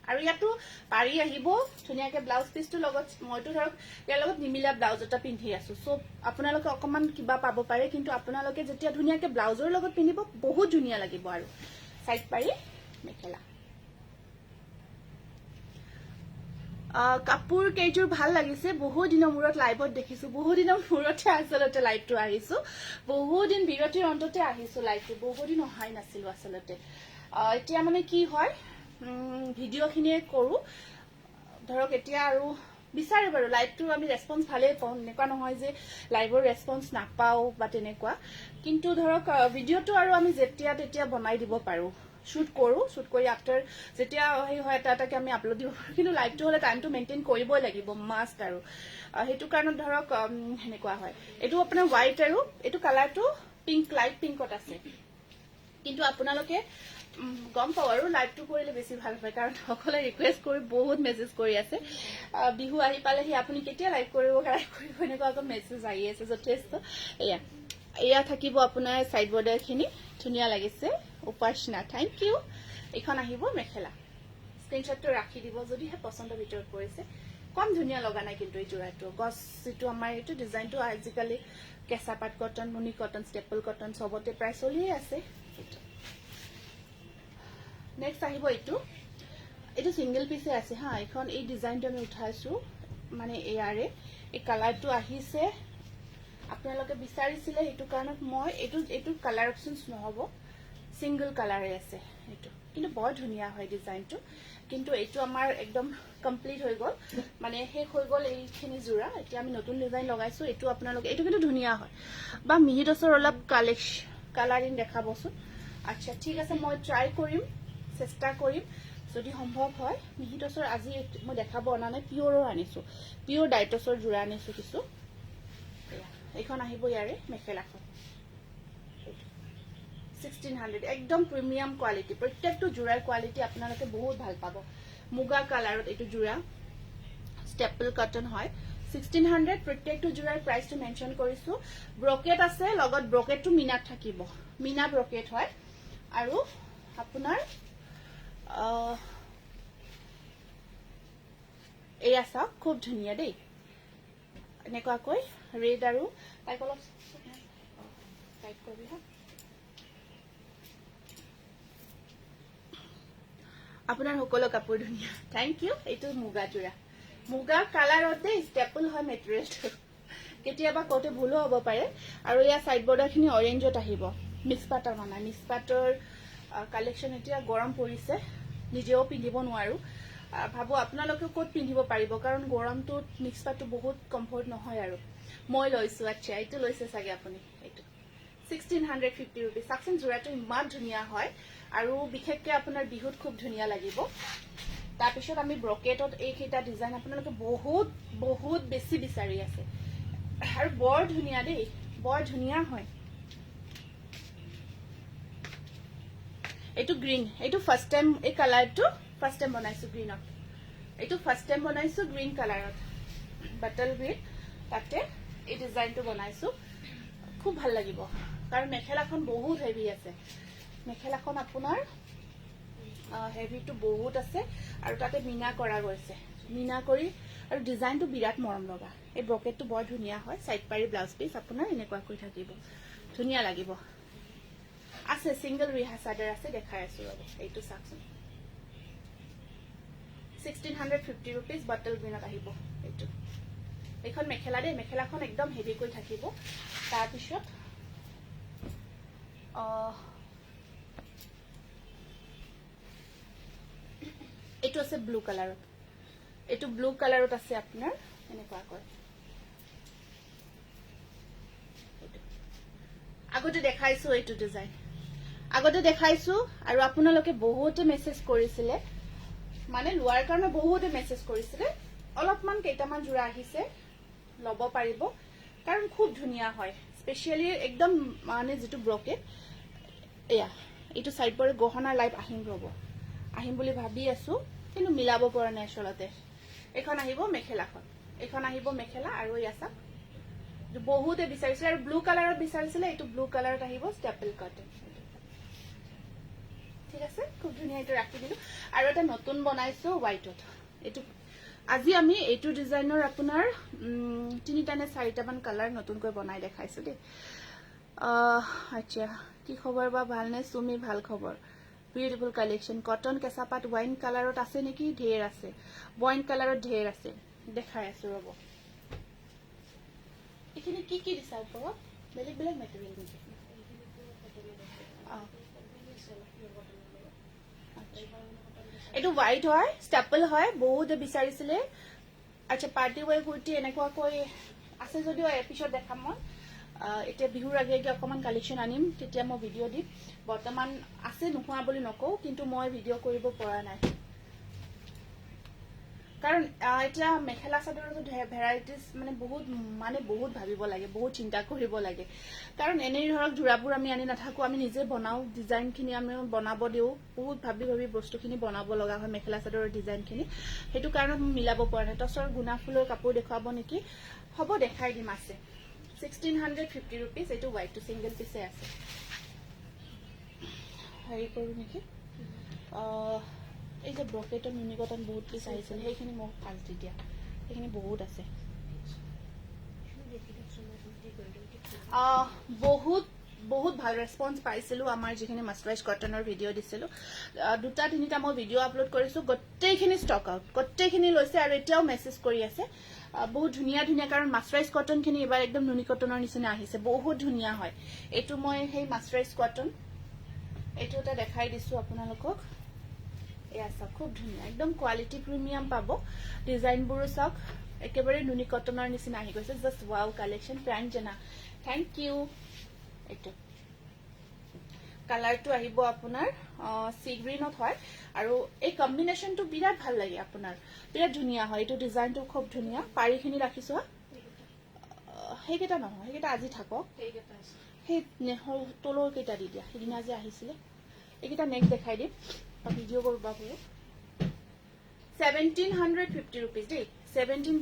আৰু ইয়াতো পাৰি আহিব ধুনীয়াকে ব্লাউজ পিসটো লগত মইতো ধৰক ইয়াৰ লগত নিমিলা ব্লাউজ এটা পিন্ধি আছো সো আপোনালোকে অকমান কিবা পাব পাৰে কিন্তু আপোনালোকে যেতিয়া ধুনীয়াকে ব্লাউজৰ লগত পিন্ধিব বহুত ধুনীয়া লাগিব আৰু সাইড পাৰি মেখেলা কাপোৰ কেইযোৰ ভাল লাগিছে বহুত দিনৰ মূৰত লাইভত দেখিছো বহুত দিনৰ মূৰতে আসলতে লাইভটো আহিছো বহুত দিন বিৰতিৰ অন্ততে আহিছো লাইভটো বহুত দিন অহাই নাছিল আসলতে এতিয়া মানে কি হয় ভিডিঅ'খিনিয়ে কৰো ধৰক এতিয়া আৰু বিচাৰে বাৰু লাইভটো আমি ৰেসপন্স ভালেই পাওঁ এনেকুৱা নহয় যে লাইভৰ ৰেসপন্স নাপাও বা তেনেকুৱা কিন্তু ধৰক ভিডিঅ'টো আৰু আমি যেতিয়া তেতিয়া বনাই দিব পাৰো শুট কৰি আফটাৰ যেতিয়া হেই হয় এটাকে আমি আপলোড দিব কিন্তু লাইভটো হলে টাইমটো মেইনটেইন কৰিবই লাগিব মাস্ট আৰু হেতু কাৰণ ধৰক হেনেকুৱা হয় এটো আপোনাৰ হোৱাইট আৰু এটো কালাৰটো পিংক লাইট পিংকত আছে কিন্তু আপোনালোকে গম পাও আৰু লাইভটো কৰিলে বেছি ভাল হয় কাৰণ সকলে ৰিকুৱেষ্ট কৰি বহুত মেছেজ কৰি আছে বিহু আহি পালেহি আপুনি কেতিয়া লাইভ কৰিব এনেকুৱা আকৌ মেছেজ আহি আছে যথেষ্ট এয়া থাকিব আপোনাৰ সাইড বৰ্ডাৰখিনি ধুনীয়া লাগিছে উপাসনা থ্যাংক ইউ এখন আহিব মেখেলা স্ক্ৰিনশ্বটটো ৰাখি দিব যদিহে পছন্দ ভিতৰত পৰিছে কম ধুনীয়া লগা নাই কিন্তু এই জোৰাটো গছ যিটো আমাৰ এইটো ডিজাইনটো আজিকালি কেঁচা পাট কটন মুনি কটন ষ্টেপল কটন সবতে প্ৰায় চলিয়ে আছে নেক্সট আহিব এইটো সিঙ্গেল পিসে আছে হা এখন এই ডিজাইনটো আমি উঠাইছো মানে এয়াৰে এই কালাৰটো আহিছে আপোনালোকে বিচাৰিছিলে এইটো কাৰণত মই এইটো কালাৰ অপশনছ নহব সিঙ্গেল কালাৰে আছে এইটো কিন্তু বৰ ধুনীয়া হয় ডিজাইনটো কিন্তু এইটো আমাৰ একদম কমপ্লিট হৈ গল মানে শেষ হৈ গল এইখিনি জোৰা এতিয়া আমি নতুন ডিজাইন লগাইছো এইটো আপোনালোকে এইটো কিন্তু ধুনীয়া হয় বা মিহিদছৰ অলপ কালাৰিং দেখাবচোন আচ্ছা ঠিক আছে মই ট্ৰাই কৰিম চেষ্টা কৰিম যদি সম্ভৱ হয় মিহিদছৰ আজি মই দেখাব অনা নাই পিওৰৰ আনিছো পিওৰ ডাইটছৰ জোৰা আনিছো কিছু এইখন আহিব ইয়াৰে মেখেলাখন 1600 একদম প্ৰিমিয়াম কোৱালিটি প্ৰত্যেকটো জোৰাৰ কোৱালিটি আপোনালোকে বহুত ভাল পাব মুগা কালাৰত এইটো জোৰা ষ্টেপল কটন হয় 1600 প্ৰত্যেকটো জোৰাৰ প্ৰাইসটো মেনশন কৰিছো ব্ৰকেট আছে লগত ব্ৰকেটটো মিনাত থাকিব মিনা ব্ৰকেট হয় আৰু আপোনাৰ এয়া চাওক খুব ধুনীয়া দেই এনেকুৱাকৈ ৰেড আৰু তাইক অলপ টাইট কৰিবি হা আপোনাৰ সকলো কাপোৰ ধুনীয়া থ্যাংক ইউ এইটো মুগা জোৰা মুগা কালাৰতে ষ্টেপল হয় মেটেৰিয়েলটো কেতিয়াবা কোতে ভুলো হ'ব পাৰে আৰু ইয়া সাইড বৰ্ডাৰখিনি অৰেঞ্জত আহিব মিক্স পাটৰ মানে মিক্স পাটৰ কালেকশ্যন এতিয়া গৰম পৰিছে নিজেও পিন্ধিব নোৱাৰো ভাবো আপোনালোকে কোত পিন্ধিব পাৰিব কাৰণ গৰমটোত মিক্স পাটটো বহুত কমফৰ্ট নহয় আৰু মই লৈছো আচ্ছা এইটো লৈছে চাগে আপুনি এইটো 1650 रुपीस সাকসেন জোৰাটো ইমান ধুনীয়া হয় আৰু বিশেষকৈ আপোনাৰ বিহুত খুব ধুনীয়া লাগিব তাৰ পিছত আমি ব্ৰকেটত এইকেইটা ডিজাইন আপোনালোকে বহুত বেছি বিচাৰি আছে আৰু বৰ ধুনীয়া দেই বৰ ধুনীয়া হয় এইটো গ্ৰীন এইটো ফাৰ্স্ট টাইম এই কালাৰটো ফাৰ্স্ট টাইম বনাইছো গ্ৰীনত এইটো ফাৰ্স্ট টাইম বনাইছো গ্ৰীন কালাৰত বাটল গ্ৰীন তাতে এই ডিজাইনটো বনাইছো খুব ভাল লাগিব কাৰণ মেখেলাখন বহুত হেভি আছে মেখেলাখন আপোনাৰ হেভিটো বহুত আছে আৰু তাতে মিনা কৰা গৈছে মিনা কৰি আৰু ডিজাইনটো বিৰাট মৰম লগা এই ব্ৰকেটটো বৰ ধুনীয়া হয় সাইড পাৰি ব্লাউজ পিস আপোনাৰ এনেকুৱা কৰি থাকিব ধুনীয়া লাগিব আছে সিঙ্গেল ৰিহা চাদৰ আছে দেখাই আছো ৰব এইটো চাকচোন 1650 रुपीस বাটল গ্ৰীনত আহিব এইটো এখন মেখেলা দে মেখেলাখন একদম হেভি কৰি থাকিব তাৰ পিছত এইটো আছে ব্লু কালাৰত এইটো ব্লু কালাৰত আছে আপোনাৰ এনেকুৱা কয় আগতে দেখাইছো এইটো ডিজাইন আগতে দেখাইছো আৰু আপোনালোকে বহুতে মেসেজ কৰিছিলে মানে লোৱাৰ কাৰণে বহুতে মেসেজ কৰিছিলে অলপমান কেইটামান জোৰা আহিছে লব পাৰিব কাৰণ খুব ধুনীয়া হয় স্পেশালি একদম মানে যেটো ব্ৰকেট এয়া এইটো সাইড পৰে গহনা লাইভ আহিম বুলি ভাবি আছো কিন্তু মিলাব পৰা নাই আসলতে এখন আহিব মেখেলাখন এখন আহিব মেখেলা আৰু ইয়াছা বহুতে বিচাৰিছিল আৰু ব্লু কালাৰত বিচাৰিছিল এইটো ব্লু কালাৰত আহিব ষ্টেপল কটন ঠিক আছে খুব ধুনীয়া এটা ৰাখি দিলো আৰু এটা নতুন বনাইছো হোৱাইটত এইটো আজি আমি এইটো ডিজাইনৰ আপোনাৰ তিনিটা নে চাৰিটা মান কালাৰ নতুনকৈ বনাই দেখাইছো দে আচ্ছা কি খবৰ বা ভাল নে সুমি ভাল খবৰ বিউটিফুল কালেকশন কটন কেঁচা পাট ওয়াইন কালাৰত আছে নেকি ঢেৰ আছে ওয়াইন কালাৰত ঢেৰ আছে দেখাই আছো ৰব এখিনি কি দিছা ওপৰত বেলেগ মেটেৰিয়েল নেকি এইটো হোৱাইট হয় ষ্টেপল হয় বহুত বিচাৰিছিলে আচ্ছা পাৰ্টি ৱেৰ কুৰ্তি এনেকুৱাকৈ আছে যদিও এপিসোড দেখাম মই এতিয়া বিহুৰ আগে অকমান কালেকশন আনিম তেতিয়া মই ভিডিঅ' দিম বৰ্তমান আছে নোহোৱা বুলি নকও কিন্তু মই ভিডিঅ' কৰিব পৰা নাই কাৰণ এতিয়া মেখেলা চাদৰটো ভেৰাইটিজ মানে বহুত ভাবিব লাগে বহুত চিন্তা কৰিব লাগে কাৰণ এনেই ধৰক জোৰাবোৰ আমি আনি নাথাকো আমি নিজে বনাও ডিজাইনখিনি আমি বনাব দিও বহুত ভাবি বস্তুখিনি বনাব লগা হয় মেখেলা চাদৰৰ ডিজাইনখিনি হেতু কাৰণত মিলাব পৰা নাই তছৰ গুনা ফুলৰ কাপোৰ দেখাব নেকি হ'ব দেখাই দিম আছে 1650 रुपीस এইটো হোৱাইট টু সিঙ্গেল পিসে আছে হেৰি কৰো নেকি এই যে ব্ৰকেটৰ মিনি কটন বহুত পিস আহিছিল সেইখিনি মোক পাল্টি দিয়া এইখিনি বহুত আছে বহুত বহুত ভাল ৰেসপন্স পাইছিলো আমাৰ যিখিনি মাস্টাৰাইজ কটনৰ ভিডিঅ' দিছিলো দুটা তিনিটা মই ভিডিঅ' আপলোড কৰিছো গোটেইখিনি ষ্টক আউট গোটেইখিনি লৈছে আৰু এতিয়াও মেছেজ কৰি আছে বহুত ধুনীয়া ধুনীয়া কাৰণ মাস্টাৰাইজ কটনখিনি এবাৰ একদম নুনি কটনৰ নিচিনা আহিছে বহুত ধুনীয়া হয় এইটো মই সেই মাস্টাৰাইজ কটন এইটো এটা দেখাই দিছো আপোনালোকক এয়া চাওক খুব ধুনীয়া একদম কোৱালিটি প্ৰিমিয়াম পাব ডিজাইনবোৰো চাওক একেবাৰে নুনি কটনৰ নিচিনা আহি গৈছে just wow collection Pranjana thank you এইটো কালাৰটো আহিব আপোনাৰ সি গ্ৰীনত হয় আৰু এই কম্বিনেশনটো বিৰাট ভাল লাগে আপোনাৰ বিৰাট ধুনীয়া হয় এইটো ডিজাইনটো খুব ধুনীয়া পাৰিখিনি ৰাখিছো সেইকেইটা নহয় সেইকেইটা আজি থাকক সেই তলৰ কেইটা দি দিয়া সেইদিনা যে আহিছিলে এইকেইটা নেক্সট দেখাই দিম ভিডিঅ' কৰিব পাৰোঁ 1750 rupees দেই 17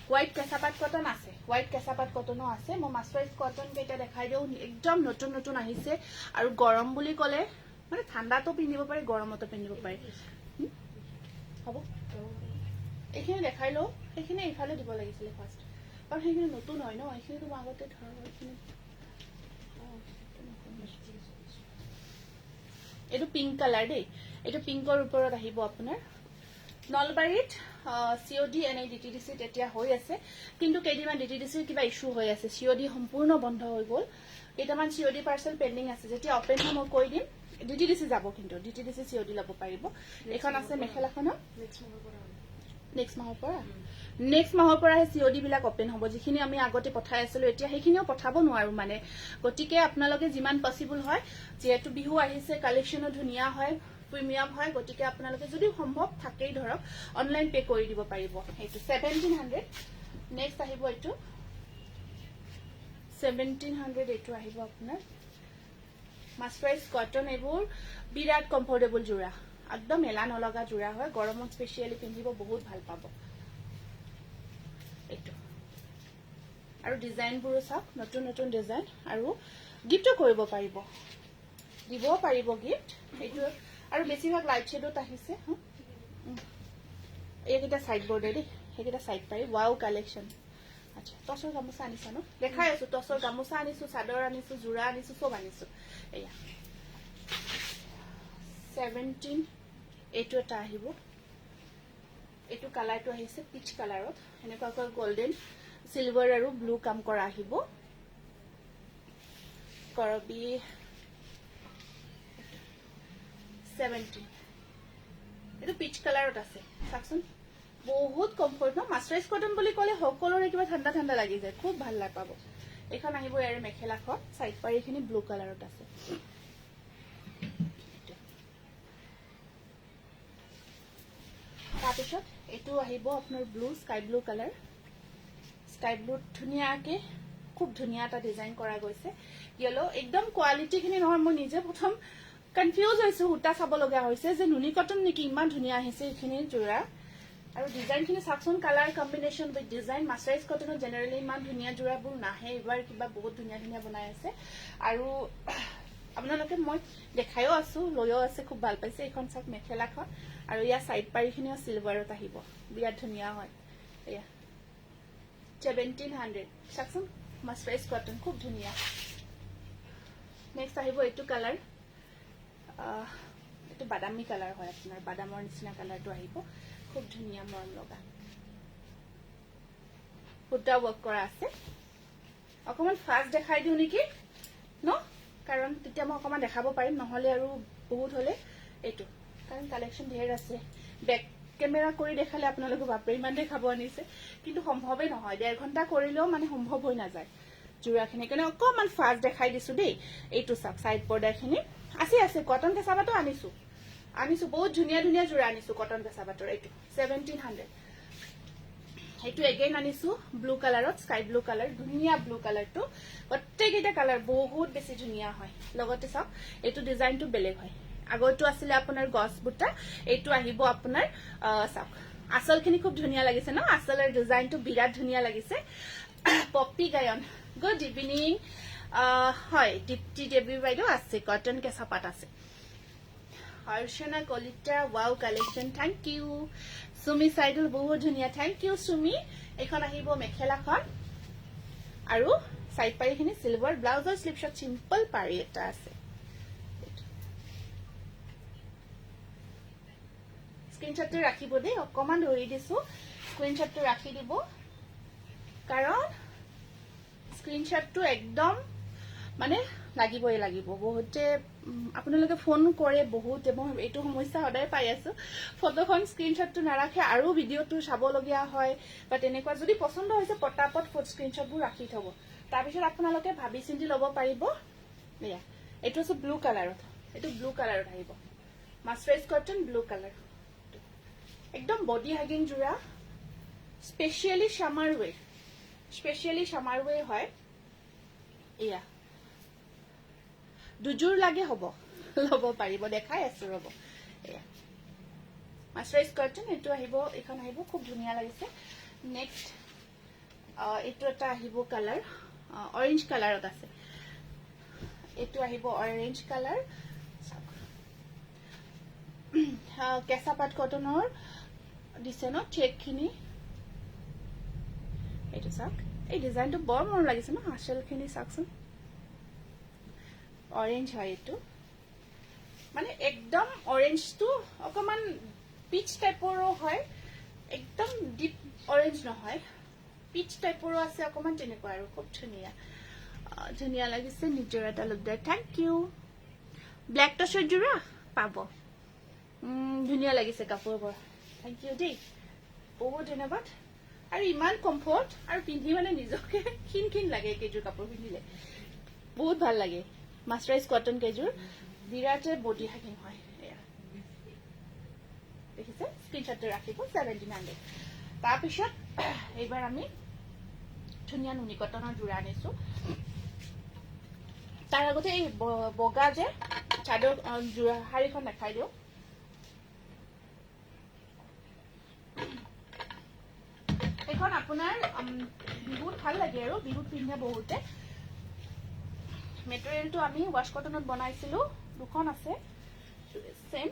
হোৱাইট কেঁচাপাত কটন আছে হোৱাইট কেঁচাপাত কটনো আছে মই মাস্টাৰাইজ কটন কেইটা দেখাই দিওঁ একদম নতুন নতুন আহিছে আৰু গৰম বুলি ক'লে মানে ঠাণ্ডাতো পিন্ধিব পাৰি গৰমতো পিন্ধিব পাৰি হ'ব এইখিনি দেখাই লওঁ সেইখিনি এইফালে দিব লাগিছিলে ফাৰ্ষ্ট কাৰণ সেইখিনি নতুন হয় ন এইখিনিতো মই আগতে ধৰা এইখিনি এইটো পিংক কালাৰ দেই এইটো পিংকৰ ওপৰত আহিব আপোনাৰ নলবাৰীত সিঅডি এনে ডিটিডিসি তেতিয়া হৈ আছে কিন্তু কেইদিনমান ডিটিডিসিৰ কিবা ইস্যু হৈ আছে সিঅডি সম্পূৰ্ণ বন্ধ হৈ গ'ল কেইটামান সিঅডি পাৰ্সেল পেন্ডিং আছে যেতিয়া ওপেন হয় মই কৈ দিম ডিটিডিসি যাব কিন্তু ডিটিডিসি সিঅডি ল'ব পাৰিব এখন আছে মেখেলাখন নেক্সট মাহৰ পৰা সিঅডি বিলাক ওপেন হ'ব যিখিনি আমি আগতে পঠাই আছিলো এতিয়া সেইখিনিও পঠাব নোৱাৰো মানে গতিকে আপোনালোকে যিমান পসিবল হয় যেহেতু বিহু আহিছে কালেকশনো ধুনীয়া হয় প্ৰিমিয়াম হয় গতিকে আপোনালোকে যদি সম্ভৱ থাকেই ধৰক অনলাইন পে কৰি দিব পাৰিব এইটো 1700 নেক্সট আহিব এইটো 1700 এইটো আহিব আপোনাৰ মাস্টাৰাইজ কটন এইবোৰ বিৰাট কমফৰ্টেবল জোৰা একদম এলা নলগা জোৰা হয় গৰমত স্পেশালি পিন্ধিব বহুত ভাল পাব এইটো আৰু ডিজাইনবোৰো চাওক নতুন নতুন ডিজাইন আৰু গিফ্টও কৰিব পাৰিব দিব পাৰিব গিফ্ট এইটো আৰু বেছিভাগ লাইট শেডত আহিছে এইকেইটা সাইড বৰ্ডাৰ দেই সেইকেইটা সাইড পাৰি ওয়াও কালেকশন আচ্ছা টসৰ গামোচা আনিছা ন দেখাই আছো টসৰ গামোচা আনিছো চাদৰ আনিছো জোৰা আনিছো সব আনিছো এয়া 17 এইটো এটা আহিব এইটো কালাৰটো আহিছে পিচ কালাৰত এনেকুৱাকৈ গোল্ডেন সিলভাৰ আৰু ব্লু কাম কৰা আহিব কৰবি 17 এইটো পিচ কালাৰত আছে চাকচোন বহুত কমফৰ্ট ন মাস্টাৰাইজ কটন বুলি ক'লে সকলোৰে কিবা ঠাণ্ডা ঠাণ্ডা লাগি যায় খুব ভাল পাব এখন আহিব ইয়াৰ মেখেলাখন সাইড পাৰিখিনি ব্লু কালাৰত আছে তাৰপিছত এইটো আহিব আপোনাৰ blue sky blue colour sky blue ধুনীয়াকে খুব ধুনীয়া এটা ডিজাইন কৰা গৈছে ইয়েলো একদম কোৱালিটিখিনি নহয় মই নিজে প্ৰথম কনফিউজ হৈছো হুটা চাব লগা হৈছে যে নুনি কটন নেকি ইমান ধুনীয়া আহিছে এইখিনি জোৰা আৰু ডিজাইনখিনি চাকচোন কালাৰ কম্বিনেশ্যন উইথ ডিজাইন মাস্টাৰাইজ কটনত জেনেৰেলি ইমান ধুনীয়া জোৰাবোৰ নাহে এবাৰ কিবা বহুত ধুনীয়া ধুনীয়া বনাই আছে আৰু আপোনালোকে মই দেখাইও আছো লৈও আছে খুব ভাল পাইছে এইখন চাক মেখেলাখন আৰু ইয়া সাইড পাৰিখিনিও সিলভাৰত আহিব বিৰাট ধুনীয়া হয় এয়া 1700 চাকচোন মাস্টাৰাইজ কটন খুব ধুনীয়া নেক্সট আহিব এইটো কালাৰ এইটো বাদামী কালাৰ হয় আপোনাৰ বাদামৰ নিচিনা কালাৰটো আহিব খুব ধুনীয়া মৰম লগা ফুটা ওয়াৰ্ক কৰা আছে অকমান ফাস্ট দেখাই দিও নেকি ন কাৰণ তেতিয়া মই অকমান দেখাব পাৰিম নহলে আৰু বহুত হলে এইটো কাৰণ কালেকশন ঢেৰ আছে বেক কেমেৰা কৰি দেখালে আপোনালোকে বাপৰে ইমান দেখাব আনিছে কিন্তু সম্ভৱেই নহয় 1.5 ঘণ্টা কৰিলেও মানে সম্ভৱ হৈ নাযায় জোৰাখিনি কাৰণে অকমান ফাস্ট দেখাই দিছো দেই এইটো চাক সাইড বৰ্ডাৰখিনি আছে কটন কেঁচাপাতো আনিছো বহুত ধুনীয়া ধুনীয়া জোৰা আনিছো কটন কেঁচাপাতৰ এইটো 1700 এইটো এগেইন আনিছো ব্লু কালাৰত স্কাই ব্লু কালাৰ ধুনীয়া ব্লু কালাৰটো প্ৰত্যেকটা কালাৰ বহুত বেছি ধুনীয়া হয় লগতে চাওক এইটো ডিজাইনটো বেলেগ হয় আগৰটো আছিল আপোনাৰ গছ বুটা এইটো আহিব আপোনাৰ চাওক আসলখিনি খুব ধুনীয়া লাগিছে ন আসলৰ ডিজাইনটো বিৰাট ধুনীয়া লাগিছে পপি গায়ন গুড ইভিনিং হয় দীপ্তি দেৱী বাইদেউ আছে কটন কেঁচাপাত আছে Harshana Kalita wow collection thank you Sumi সাইডল বহুত ধুনিয়া থ্যাংক ইউ সুমি এখন আহিব মেখেলাখন আৰু সাইড পাৰিখিনি সিলভাৰ ব্লাউজৰ স্লিপ শট সিম্পল পাৰি এটা আছে স্ক্ৰিনশ্বটটো ৰাখিব দেই অকমান ধৰি দিছো স্ক্ৰিনশ্বটটো ৰাখি দিব কাৰণ স্ক্ৰিনশ্বটটো একদম মানে লাগিবই লাগিব বহুতে আপোনালোকে ফোন কৰে বহুতে মই এইটো সমস্যা সদায় পাই আছো ফটোখন স্ক্ৰিনশ্বটটো নাৰাখে আৰু ভিডিওটো চাব লগিয়া হয় বা তেনেকুৱা যদি পছন্দ হৈছে পটাপট ফটো স্ক্ৰিনশ্বটবোৰ ৰাখি থব তাৰ পিছত আপোনালোকে ভাবি চিন্তি ল'ব পাৰিব এয়া এইটো আছে ব্লু কালাৰত এইটো ব্লু কালাৰত আহিব মাস্টাৰাইজ কটন ব্লু কালাৰ একদম বডি হাগিং জোৰা স্পেশালি সামাৰ ৱে হয় এয়া দুজোৰ লাগে হ'ব ল'ব পাৰিব দেখাই আছো ৰব এয়া মাস্টাৰাইজ কটন এইটো আহিব এখন আহিব খুব ধুনিয়া লাগিছে নেক্সট এইটো এটা আহিব কালাৰ অৰেঞ্জ কালাৰত আছে এইটো আহিব অৰেঞ্জ কালাৰ কেঁচা পাট কটনৰ দিছে ন চেকখিনি এইটো চাওক এই ডিজাইনটো বৰ মৰম লাগিছে ন আঁচলখিনি চাওকচোন অৰেঞ্জ হয় এইটো মানে একদম অৰেঞ্জটো অকমান পিচ টাইপৰো হয় একদম ডিপ অৰেঞ্জ নহয় পিচ টাইপৰো আছে অকমান তেনেকুৱা আৰু খুব ধুনিয়া লাগিছে নিজৰ এটা লুক দিয়ে থ্যাংক ইউ ব্ল্যাক টছৰ জোৰা পাব ধুনিয়া লাগিছে কাপোৰবোৰ থ্যাংক ইউ দেই বহুত ধন্যবাদ আৰু ইমান কমফৰ্ট আৰু পিন্ধি মানে নিজকে খিন লাগে কেজোৰ কাপোৰ পিন্ধিলে বহুত ভাল লাগে মাস্টাৰাইজ কটন কেজোৰ বিৰাটে বডি হাগিং হয় এয়া দেখিছে স্ক্ৰিনশ্বটটো ৰাখিব 1700 তাৰপিছত এইবাৰ আমি ধুনিয়া নুনি কটনৰ জোৰা আনিছো তাৰ আগতে এই বগা যে চাদৰ জোৰা শাৰীখন দেখাই দিও এখন আপোনাৰ বিহুত ভাল লাগে আৰু বিহুত পিন্ধা বহুতে মেটেৰিয়েলটো আমি ওয়াশ কটনত বনাইছিলো দুখন আছে সেম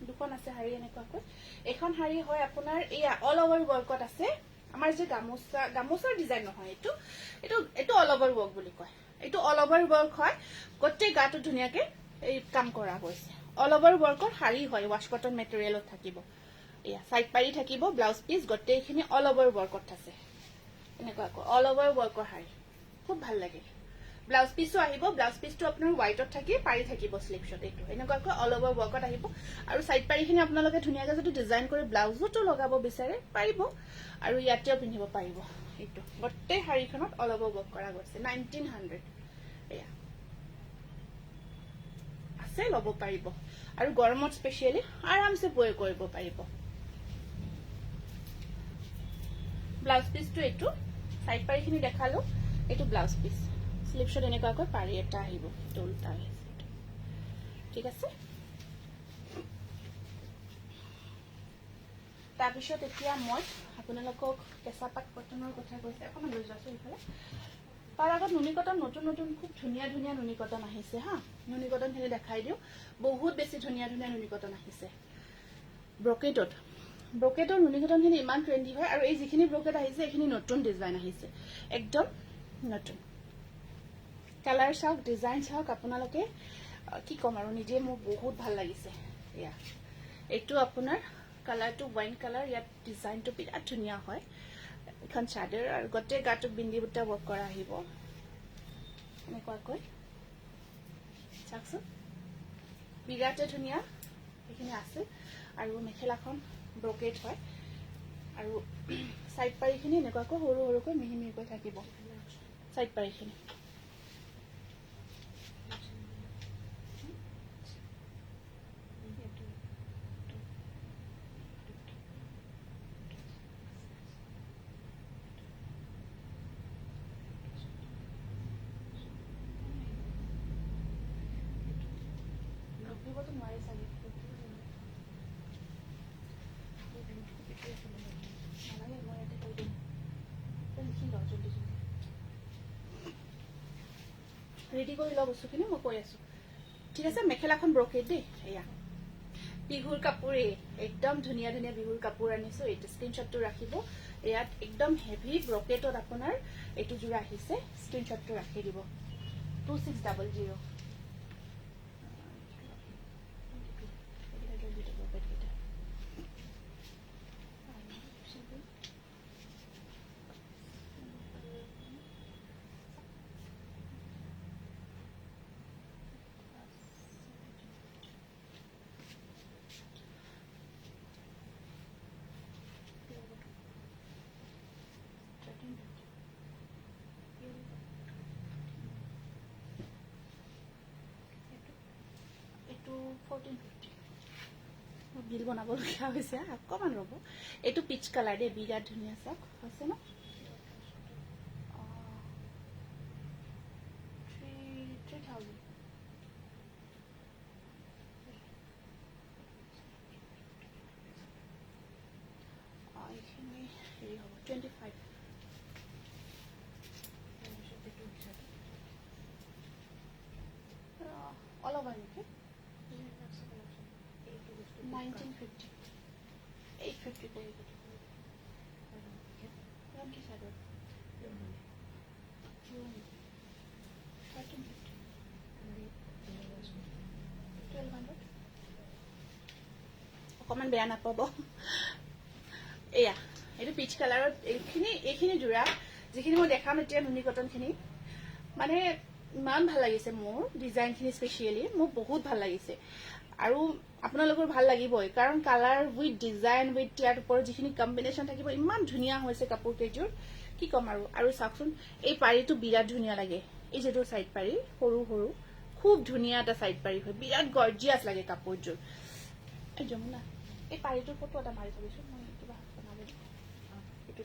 দুখন আছে শাৰী এনেকুৱাকৈ এখন শাৰী হয় আপোনাৰ এয়া অল ওভাৰ ওয়াৰ্কত আছে আমাৰ যে গামোচাৰ ডিজাইন নহয় এইটো অল ওভাৰ ওয়াৰ্ক বুলি কয় এইটো অল ওভাৰ ওয়াৰ্ক হয় গোটেই গাটো ধুনিয়াকে এই কাম কৰা হৈছে অল ওভাৰ ওয়াৰ্কৰ শাৰী হয় ওয়াশ কটন মেটেৰিয়েলত থাকিব এয়া সাইড পাৰি থাকিব ব্লাউজ পিস গোটেইখিনি অল ওভাৰ ওয়াৰ্কত আছে এনেকুৱাকৈ অল ওভাৰ ওয়াৰ্কৰ শাৰী খুব ভাল লাগে ব্লাউজ পিসও আহিব ব্লাউজ পিসটো আপোনাৰ হোৱাইটত থাকি পাৰি থাকিব স্লিপ শট এইটো এনেকুৱাকৈ অল ওভাৰ ওয়াৰ্কত আহিব আৰু সাইড পাৰিখিনি আপোনালোকে ধুনিয়াকৈ যদি ডিজাইন কৰি ব্লাউজটো লগাব বিচাৰে পাৰিব আৰু ইয়াতেও পিন্ধিব পাৰিব এইটো গোটেই শাৰীখনত অল ওভাৰ ওয়াৰ্ক কৰা গৈছে 1900 এয়া আছে ল'ব পাৰিব আৰু গৰমত স্পেশালি আৰামছে বয় কৰিব পাৰিব ব্লাউজ পিসটো এইটো সাইড পাৰিখিনি দেখালো এইটো ব্লাউজ পিস স্লিপ শট এনেকুৱাকৈ পাৰি এটা আহিব উল্টা ঠিক আছে তাৰপিছত এতিয়া মই আপোনালোকক কেঁচা পাট কটনৰ কথা কৈছে অকমান লৈ যাছো ইফালে তাৰ আগত নুনি কটন নতুন খুব ধুনিয়া নুনি কটন আহিছে হা নুনি কটন খিনি দেখাই দিও বহুত বেছি ধুনিয়া নুনি কটন আহিছে ব্ৰকেটৰ নুনি কটন খিনি ইমান ট্ৰেন্ডি হয় আৰু এই যিখিনি ব্ৰকেট আহিছে এইখিনি নতুন ডিজাইন আহিছে একদম নতুন কালাৰ চাওক ডিজাইন চাওক আপোনালোকে কি কম আৰু নিজে মোক বহুত ভাল লাগিছে এয়া এইটো আপোনাৰ কালাৰটো ওয়াইন কালাৰ ইয়াত ডিজাইনটো বিৰাট ধুনিয়া হয় এখন চাদৰ আৰু গোটেই গাটো বিন্দি বুটা ওয়াৰ্ক কৰা আহিব এনেকুৱাকৈ চাওকচোন বিৰাটে ধুনিয়া এইখিনি আছে আৰু মেখেলাখন ব্ৰকেট হয় আৰু সাইড পাৰিখিনি এনেকুৱাকৈ সৰুকৈ মিহিকৈ থাকিব সাইড পাৰিখিনি ৰেডি কৰি লও বস্তুখিনি মই কৈ আছো ঠিক আছে মেখেলাখন ব্ৰকেট দেই এয়া বিহুৰ কাপোৰে একদম ধুনীয়া ধুনীয়া বিহুৰ কাপোৰ আনিছো এইটো স্ক্ৰিনশ্বটটো ৰাখিব ইয়াত একদম হেভি ব্ৰকেটত আপোনাৰ এইটো জোৰা আহিছে স্ক্ৰিনশ্বটটো ৰাখি দিব 2600 1450 বিল বনাবলগীয়া হৈছে অকণমান ৰ'ব এইটো পিচ কালাৰ দেই বিৰাট ধুনীয়া চাওক হৈছে ন 3000 এইখিনি হেৰি হ'ব 25 অলপ হয় নেকি 1950 850 কৰি দিব কি চাদৰ 1200 অকণমান বেয়া নাপাব এয়া এইটো পিচ কালাৰত এইখিনি জোৰা যিখিনি মই দেখাম এতিয়া নুনি কটনখিনি মানে ইমান ভাল লাগিছে মোৰ ডিজাইনখিনি স্পেচিয়েলি মোক বহুত ভাল লাগিছে আৰু আপোনালোকৰ ভাল লাগিবই কাৰণ কালাৰ উইথ ডিজাইন উইথ ইয়াৰ ওপৰত যিখিনি কম্বিনেশ্যন থাকিব ইমান ধুনীয়া হৈছে কাপোৰ কেইযোৰ কি ক'ম আৰু চাওকচোন এই পাৰিটো বিৰাট ধুনীয়া লাগে এই যিটো চাইড পাৰি সৰু সৰু খুব ধুনীয়া এটা চাইড পাৰি হয় বিৰাট গৰ্জিয়াছ লাগে কাপোৰযোৰ এই যমুনা এই পাৰিটোৰ ফটো এটা মাৰি থবিছো মই কিবা বনাব এইটো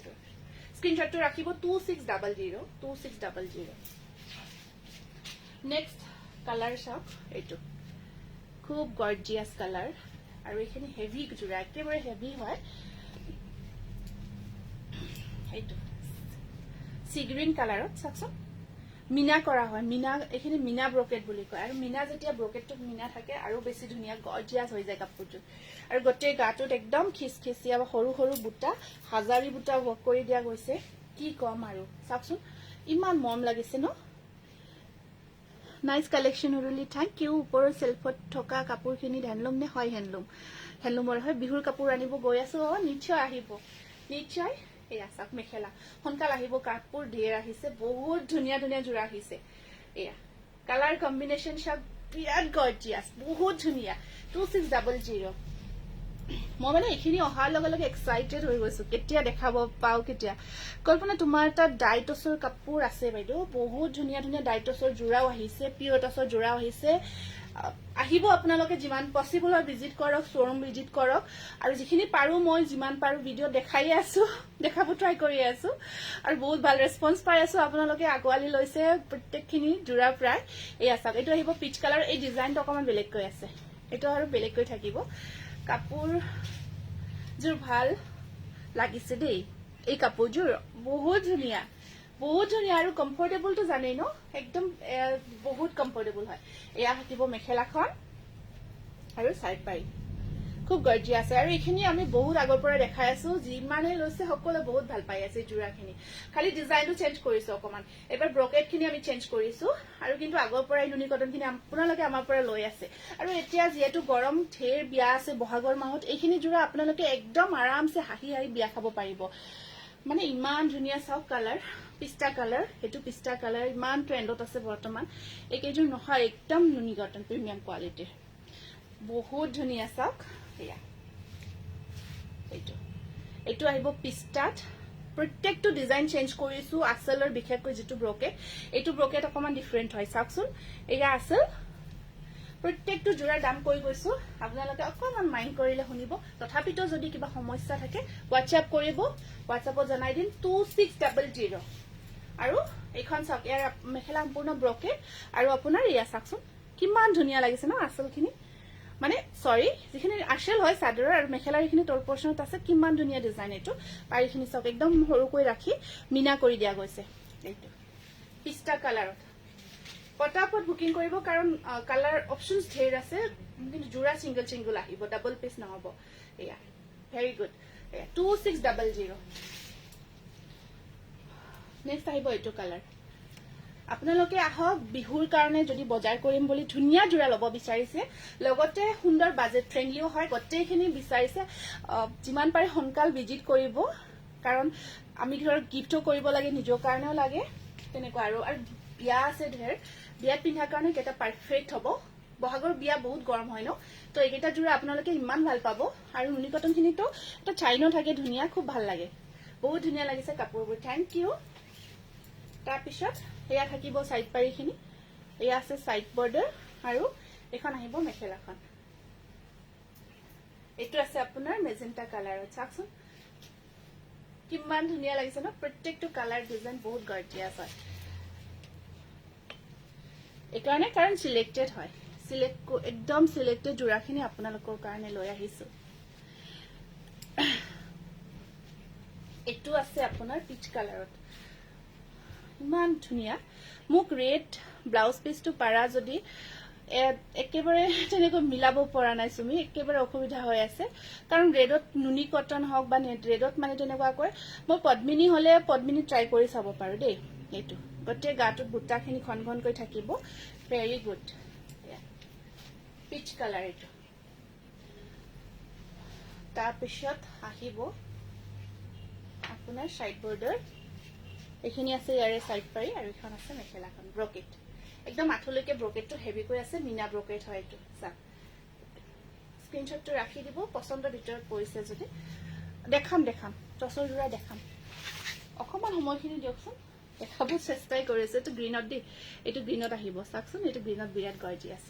স্ক্ৰিনশ্বটটো ৰাখিব 2600 নেক্সট কালাৰ চাওক এইটো খুব গৰ্জিয়াছ কালাৰ আৰু এইখিনি হেভি জোৰা একেবাৰে হেভি হয় এইটো সি গ্ৰীণ কালাৰত চাওকচোন মিনা কৰা হয় মিনা এইখিনি মিনা ব্ৰকেট বুলি কয় আৰু মিনা যেতিয়া ব্ৰকেটটোত মিনা থাকে আৰু বেছি ধুনীয়া গৰ্জিয়াছ হৈ যায় কাপোৰযোৰ আৰু গোটেই গাটোত একদম খিচখিচিয়া বা সৰু সৰু বুটা হাজাৰী বুটা ৱৰ্ক কৰি দিয়া গৈছে কি ক'ম আৰু চাওকচোন ইমান মৰম লাগিছে ন নাইস কালেকশ্যন উৰুলি থ্যাংক ইউ ওপৰৰ সেলফত থকা কাপোৰখিনি হ্যান্ডলুম নে হয় হ্যান্ডলুমৰ হয় বিহুৰ কাপোৰ আনিব গৈ আছো নিশ্চয় আহিব নিশ্চয় এয়া চাওক মেখেলা সোনকাল আহিব কাপোৰ ঢেৰ আহিছে বহুত ধুনীয়া ধুনীয়া জোৰা আহিছে এয়া কালাৰ কম্বিনেশ্যন চাওক বিৰাট গৰ্জিয়াছ বহুত ধুনীয়া 2600 মই মানে এইখিনি অহাৰ লগে লগে এক্সাইটেড হৈ গৈছো কেতিয়া দেখাব পাও কেতিয়া কল্পনা তোমাৰ তাত ডাইটছৰ কাপোৰ আছে বাইদেউ বহুত ধুনীয়া ধুনীয়া ডাইটছৰ জোৰাও আহিছে পিয়টছৰ জোৰাও আহিছে আহিব আপোনালোকে যিমান পসিবল হয় ভিজিট কৰক শ্বৰুম ভিজিট কৰক আৰু যিখিনি পাৰো মই যিমান পাৰো ভিডিও দেখাই আছো দেখাব ট্ৰাই কৰি আছো আৰু বহুত ভাল ৰেসপন্স পাই আছো আপোনালোকে আগৱালি লৈছে প্ৰত্যেকখিনি জোৰা প্ৰায় এই আছাক এইটো আহিব পিচ কালাৰ এই ডিজাইনটো অকমান বেলেগ কৈ আছে এইটো আৰু বেলেগ কৈ থাকিব কাপোৰযোৰ ভাল লাগিছে দেই এই কাপোৰযোৰ বহুত ধুনীয়া আৰু কমফৰ্টেবলটো জানেই ন একদম বহুত কমফৰ্টেবল হয় এয়া থাকিব মেখেলাখন আৰু সাইড পাৰি খুব গৰ্জিয়াছ আছে আৰু এইখিনি আমি বহুত আগৰ পৰা দেখাই আছো যিমানে লৈছে সকলো বহুত ভাল পাই আছে জোৰাখিনি খালি ডিজাইনটো চেঞ্জ কৰিছো অকমান এবাৰ ব্ৰকেটখিনি আমি চেঞ্জ কৰিছো আৰু কিন্তু আগৰ পৰা নুনি কটনখিনি আপোনালোকে আমাৰ পৰা লৈ আছে আৰু এতিয়া যেহেতু গৰম ঢেৰ বিয়া আছে বহাগৰ মাহত এইখিনি জোৰা আপোনালোকে একদম আৰামছে হাঁহি হাঁহি বিয়া খাব পাৰিব মানে ইমান ধুনীয়া চাওক কালাৰ পিস্তা কালাৰ এটো পিস্তা কালাৰ ইমান ট্ৰেন্ডত আছে বৰ্তমান এইকেইযোৰ নহয় একদম নুনি কটন প্ৰিমিয়াম কোৱালিটিৰ বহুত ধুনীয়া চাওক এয়া এইটো আহিব পিস্তাত প্ৰত্যেকটো ডিজাইন চেঞ্জ কৰিছো আসলৰ বিশেষকৈ যেটো ব্ৰকেট এইটো ব্ৰকেট অকমান ডিফাৰেন্ট হয় চাওকচোন এয়া আসল প্ৰত্যেকটো জোৰাৰ দাম কৈ গৈছো আপোনালোকে অকমান মাইন্ড কৰিলে শুনিব তথাপিতো যদি কিবা সমস্যা থাকে WhatsApp কৰিব WhatsAppত জনাই দিন 2600 আৰু এইখন চাওক ইয়াৰ মেখেলা সম্পূৰ্ণ ব্ৰকেট আৰু আপোনাৰ ইয়া চাওকচোন কিমান ধুনীয়া লাগিছে ন আসলখিনি মানে সৰি যিখিনি আসল হয় চাদৰৰ আৰু মেখেলাৰ এইখিনি তল পৰ্চনত আছে কিমান ধুনীয়া ডিজাইন এইটো পাৰিখিনি চাওক একদম সৰুকৈ ৰাখি মিনা কৰি দিয়া গৈছে এইটো পিস্তা কালাৰত পটাপট বুকিং কৰিব কাৰণ কালাৰ অপশনছ ঢেৰ আছে কিন্তু জোৰা সিঙ্গল সিঙ্গল আহিব ডাবল পিস নহব এয়া ভেৰি গুড 2600 নেক্সট আহিব এইটো কালাৰ আপোনালোকে আহক বিহুৰ কাৰণে যদি বজাৰ কৰিম বুলি ধুনিয়া জোৰা ল'ব বিচাৰিছে লগতে সুন্দৰ বাজেট ফ্ৰেণ্ডলিও হয় গটেইখিনি বিচাৰিছে যিমান পাৰে সোনকাল ভিজিট কৰিব কাৰণ আমি ঘৰত গিফ্টও কৰিব লাগে নিজৰ কাৰণেও লাগে তেনেকুৱা আৰু বিয়া আছে ঢেৰ বিয়াত পিন্ধাৰ কাৰণে কেটা পাৰফেক্ট হ'ব বহাগৰ বিয়া বহুত গৰম হয় ন তো এইকেইটা জোৰা আপোনালোকে ইমান ভাল পাব আৰু নুনি কটন খিনিতো এটা চাইনো থাকে ধুনিয়া খুব ভাল লাগে বহুত ধুনিয়া লাগিছে কাপোৰবোৰ থ্যাংক ইউ তাৰ পিছত এয়া থাকিব সাইড পাৰিখিনি এয়া আছে সাইড বৰ্ডাৰ আৰু এখন আহিব মেখেলাখন এটো আছে আপোনাৰ মেজেন্টা কালাৰত চাওকচোন কিমান ধুনিয়া লাগিছে ন প্ৰত্যেকটো কালাৰ ডিজাইন বহুত গৰ্জিয়াছ হয় একাৰণে কাৰণ সিলেক্টেড হয় একদম সিলেক্টেড জোৰাখিনি আপোনালোকৰ কাৰণে লৈ আহিছো এটো আছে আপোনাৰ পিচ কালাৰত ইমান ধুনিয়া মোক ৰেড ব্লাউজ পিসটো পাৰা যদি একেবাৰে তেনেকৈ মিলাব পৰা নাই তুমি একেবাৰে অসুবিধা হৈ আছে কাৰণ ৰেডত নুনি কটন হওক বা নেট ৰেডত মানে তেনেকুৱা কয় মই পদ্মিনী হলে পদ্মিনী ট্ৰাই কৰি চাব পাৰো দেই এইটো গটে গাটোত বুটাখিনি খনখনকৈ থাকিব ভেৰি গুড পিচ কালাৰ এইটো তাৰ পিছত আহিব আপোনাৰ সাইড বৰ্ডাৰ এখিনি আছে ইয়াৰে সাইড পাৰি আৰু এখন আছে মেখেলাখন ব্ৰকেট একদম আঠলৈকে ব্ৰকেটটো হেভি কৈ আছে মিনা ব্ৰকেট হয় এইটো সা স্ক্ৰিনশ্বটটো ৰাখি দিব পছন্দৰ ভিতৰত পৰিছে যদি দেখাম টছৰ জোৰা দেখাম অকমান সময়খিনি দিয়কচোন দেখাব চেষ্টাই কৰিছে এইটো গ্ৰীনত দি এইটো গ্ৰীনত আহিব চাওকচোন এইটো গ্ৰীনত বিৰাট গৰ্জিয়াছ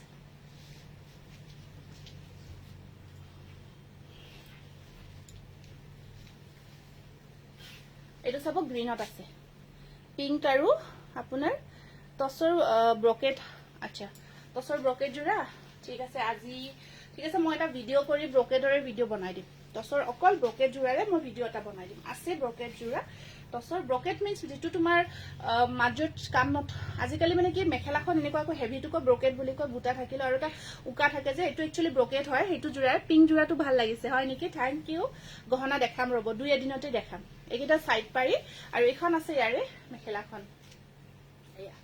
এইটো সব গ্ৰীনত আছে পিংক আৰু আপোনাৰ টছৰ ব্ৰকেট আচ্ছা টছৰ ব্ৰকেট জোৰা ঠিক আছে আজি ঠিক আছে মই এটা ভিডিও কৰি ব্ৰকেটৰে ভিডিও বনাই দিম টছৰ অকল ব্ৰকেট জোৰাৰে মই ভিডিও এটা বনাই দিম আছে ব্ৰকেট জোৰা টছৰ ব্ৰকেট মিন্স যেটো তোমাৰ মাজত কাম নত আজিকালি মানে কি মেখেলাখন এনেকুৱাকৈ হেভিটোক ব্ৰকেট বুলি কয় বুটা থাকিলে আৰু এটা উকা থাকে যে এটো একচুয়ালি ব্ৰকেট হয় হেতু জোৰাৰ পিংক জোৰাটো ভাল লাগিছে হয় নেকি থ্যাংক ইউ গহনা দেখাম ৰব দুই এদিনতে দেখাম এইকেইটা সাইড পাৰি আৰু এখন আছে ইয়াৰে মেখেলাখন এয়া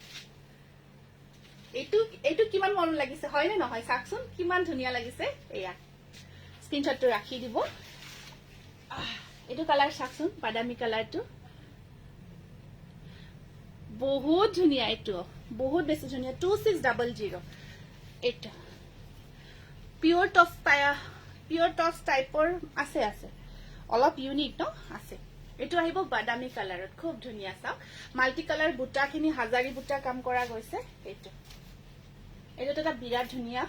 এইটো কিমান মৰম লাগিছে হয় নে নহয় চাকচোন কিমান ধুনিয়া লাগিছে এয়া স্ক্ৰিনশ্বটটো ৰাখি দিব এইটো কালাৰ চাকচোন বাদামী কালাৰটো বহুত ধুনিয়া এইটো বহুত বেছি ধুনিয়া 2600 এটা পিওৰ টস টাইপৰ আছে অলপ ইউনিক ন আছে এটো আহিব বাদামী কালাৰত খুব ধুনিয়া চাওক মাল্টি কালাৰ বুটাখিনি হাজাৰী বুটা কাম কৰা গৈছে এইটো এটা বিৰাট ধুনিয়া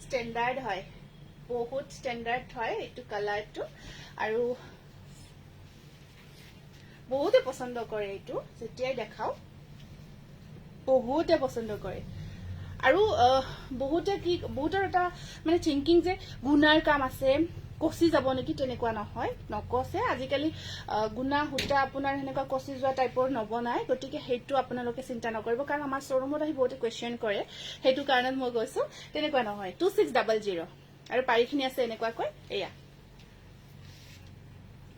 স্ট্যান্ডাৰ্ড হয় বহুত স্ট্যান্ডাৰ্ড হয় এইটো কালাৰটো আৰু বহুতে পছন্দ কৰে এইটো যেতিয়াই দেখাও বহুতে পছন্দ কৰে আৰু বহুতৰ এটা মানে থিংকিং যে গুনাৰ কাম আছে কচি যাব নেকি তেনেকুৱা নহয় নকছে আজিকালি গুনা হুটা আপোনাৰ হেনেকুৱা কচি যোৱা টাইপৰ নবনাই গতিকে হেইটো আপোনালোকে চিন্তা নকৰিব কাৰণ আমাৰ শোৰুমত আহি বহুতে কোৱেশ্চন কৰে হেইটো কাৰণত মই কৈছো তেনেকুৱা নহয় 2600 আৰু পাৰিখিনি আছে এনেকুৱা কৈ এয়া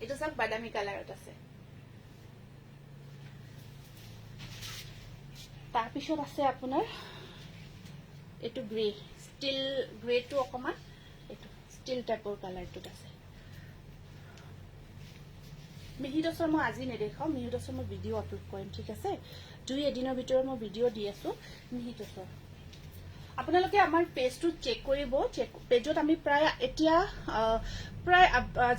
এটা সব বাদামী কালাৰত আছে তাৰ পিছত আছে আপোনাৰ এটো গ্ৰে ষ্টিল গ্ৰেটো অকমান এটো ষ্টিল টাইপৰ কালাৰটো আছে মিহিদছৰ মই আজি নেদেখাও মিহিদছৰ মই ভিডিও আপলোড কৰিম ঠিক আছে দুই এদিনৰ ভিতৰত মই ভিডিও দি আছো মিহিদছৰ আপোনালোকে আমাৰ পেজটো চেক কৰিব পেজত আমি প্ৰায় এতিয়া প্ৰায়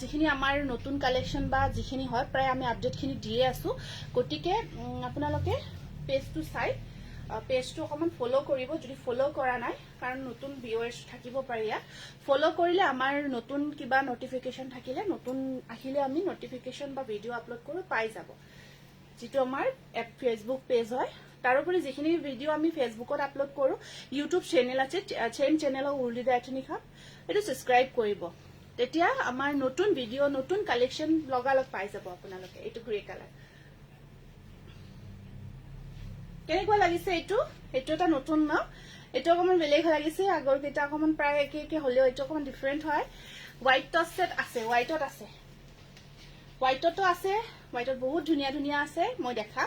যিখিনি আমাৰ নতুন কালেকশন বা যিখিনি হয় প্ৰায় আমি আপডেটখিনি দিয়ে আছো গতিকে আপোনালোকে পেজটো চাই পেজটো অকমান ফলো কৰিব যদি ফলো কৰা নাই কাৰণ নতুন ভিউয়াৰ্স থাকিব পাৰে ফলো কৰিলে আমাৰ নতুন কিবা নোটিফিকেশন থাকিলে নতুন আহিলে আমি নোটিফিকেশন বা ভিডিও আপলোড কৰো পাই যাব যেটো আমাৰ ফেসবুক পেজ হয় তাৰোপৰি যিখিনি ভিডিও আমি ফেসবুকত আপলোড কৰো ইউটিউব চেনেল আছে চেম চেনেলক উৰ্লিদা এথনিক এটো সাবস্ক্ৰাইব কৰিব তেতিয়া আমাৰ নতুন ভিডিও নতুন কালেকশন লগালগ পাই যাব আপোনালোকে এটো গ্ৰে কালাৰ কেনেকুৱা লাগিছে এইটো এইটো এটা নতুন ন এইটো অকমান বেলেগ লাগিছে আগৰ কেইটা অকমান প্ৰায় একে একে হলেও এইটো অকমান ডিফাৰেন্ট হয় হোৱাইট টচ সেট আছে হোৱাইটত আছে হোৱাইটতো আছে হোৱাইটত বহুত ধুনীয়া ধুনীয়া আছে মই দেখা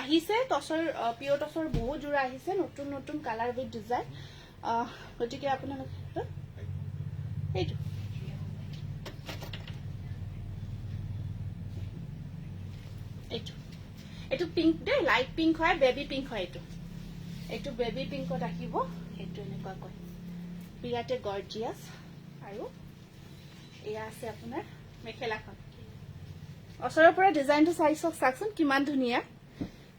আহিছে টচৰ পিওৰ টচৰ বহুত জোৰা আহিছে নতুন নতুন কালাৰ উইথ ডিজাইন গতিকে আপোনালোকে এইটো এইটো এইটো পিংক দে লাইট পিংক হয় বেবি পিংক হয় এইটো বেবি পিংকত আহিব এইটো এনেকুৱাকৈ বিৰাটে গৰ্জিয়াছ আৰু এয়া আছে আপোনাৰ মেখেলাখন ওচৰৰ পৰা ডিজাইনটো চাইচোন কিমান ধুনীয়া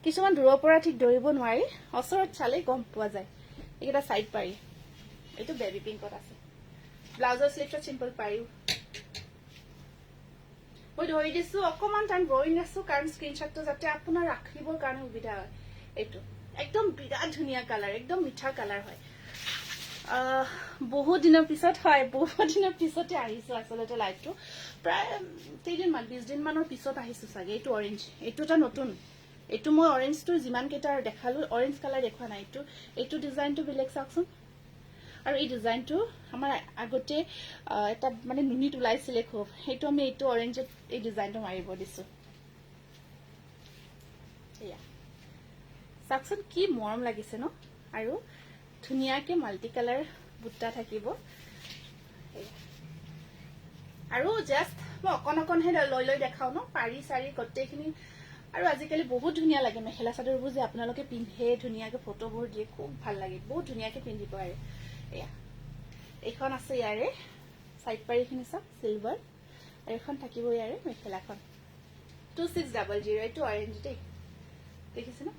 কিছুমান দূৰৰ পৰা ঠিক ধৰিব নোৱাৰি ওচৰত চালেই গম পোৱা যায় এইকেইটা সাইড পাৰি এইটো বেবি পিংকত আছে ব্লাউজৰ স্লিভছত চিম্পল পাৰিও মই ধৰি দিছো অকমান টাইম ৰৈ আছো কাৰণ স্ক্ৰীনশ্বটটো যাতে আপোনাৰ ৰাখিবৰ কাৰণে সুবিধা হয় এইটো একদম বিৰাট ধুনীয়া কালাৰ একদম মিঠা কালাৰ হয় বহুত দিনৰ পিছত হয় বহুত দিনৰ পিছতে আহিছো আসলতে লাইভটো প্ৰায় 20 দিন মানৰ পিছত আহিছো চাগে এইটো অৰেঞ্জ এইটো এটা নতুন এইটো মই অৰেঞ্জটো যিমান কেইটা দেখালো অৰেঞ্জ কালাৰ দেখুৱা নাই এইটো ডিজাইনটো বেলেগ চাওকচোন আৰু এই ডিজাইনটো আমাৰ আগতে এটা মানে নুনিত ওলাইছিলে খুব সেইটো আমি এইটো অৰেঞ্জত এই ডিজাইনটো মাৰিব দিছো এয়া চাওকচোন কি মৰম লাগিছে ন আৰু ধুনীয়াকে মাল্টি কালাৰ বুট্টা থাকিব আৰু জাস্ট মই অকন লৈ দেখাও ন পাৰি চাৰি গোটেইখিনি আৰু আজিকালি বহুত ধুনীয়া লাগে মেখেলা চাদৰবোৰ যে আপোনালোকে পিন্ধে ধুনীয়াকে ফটোবোৰ দিয়ে খুব ভাল লাগে বহুত ধুনীয়াকে পিন্ধিব আৰু এয়া এইখন আছে ইয়াৰে সাইড পাৰিখিনি চাওক সিলভাৰ আৰু এখন থাকিব ইয়াৰে মেখেলাখন 2600 এইটো অৰেঞ্জ দেই দেখিছে ন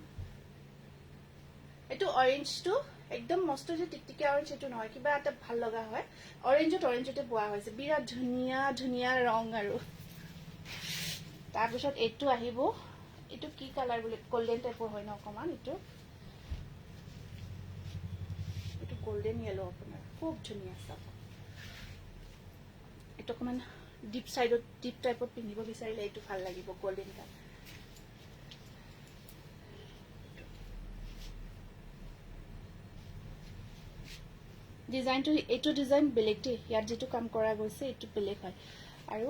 এইটো অৰেঞ্জটো একদম মস্ত যে টিকটিকা অৰেঞ্জ এইটো নহয় কিবা এটা ভাল লগা হয় অৰেঞ্জতে পোৱা হৈছে বিৰাট ধুনীয়া ধুনীয়া ৰং আৰু তাৰপিছত এইটো আহিব এইটো কি কালাৰ বুলি গোল্ডেন টাইপৰ হয় ন অকমান এইটো গোল্ডেন ইয়েলো আপোনাৰ খুব ধুনীয়া চাওক এইটো অকমান ডিপ সাইডত ডিপ টাইপত পিন্ধিব বিচাৰিলে এইটো ভাল লাগিব গোল্ডেন কালাৰ ডিজাইনটো এইটো ডিজাইন বেলেগ দেই ইয়াত যেটো কাম কৰা গৈছে এইটো বেলেগ হয় আৰু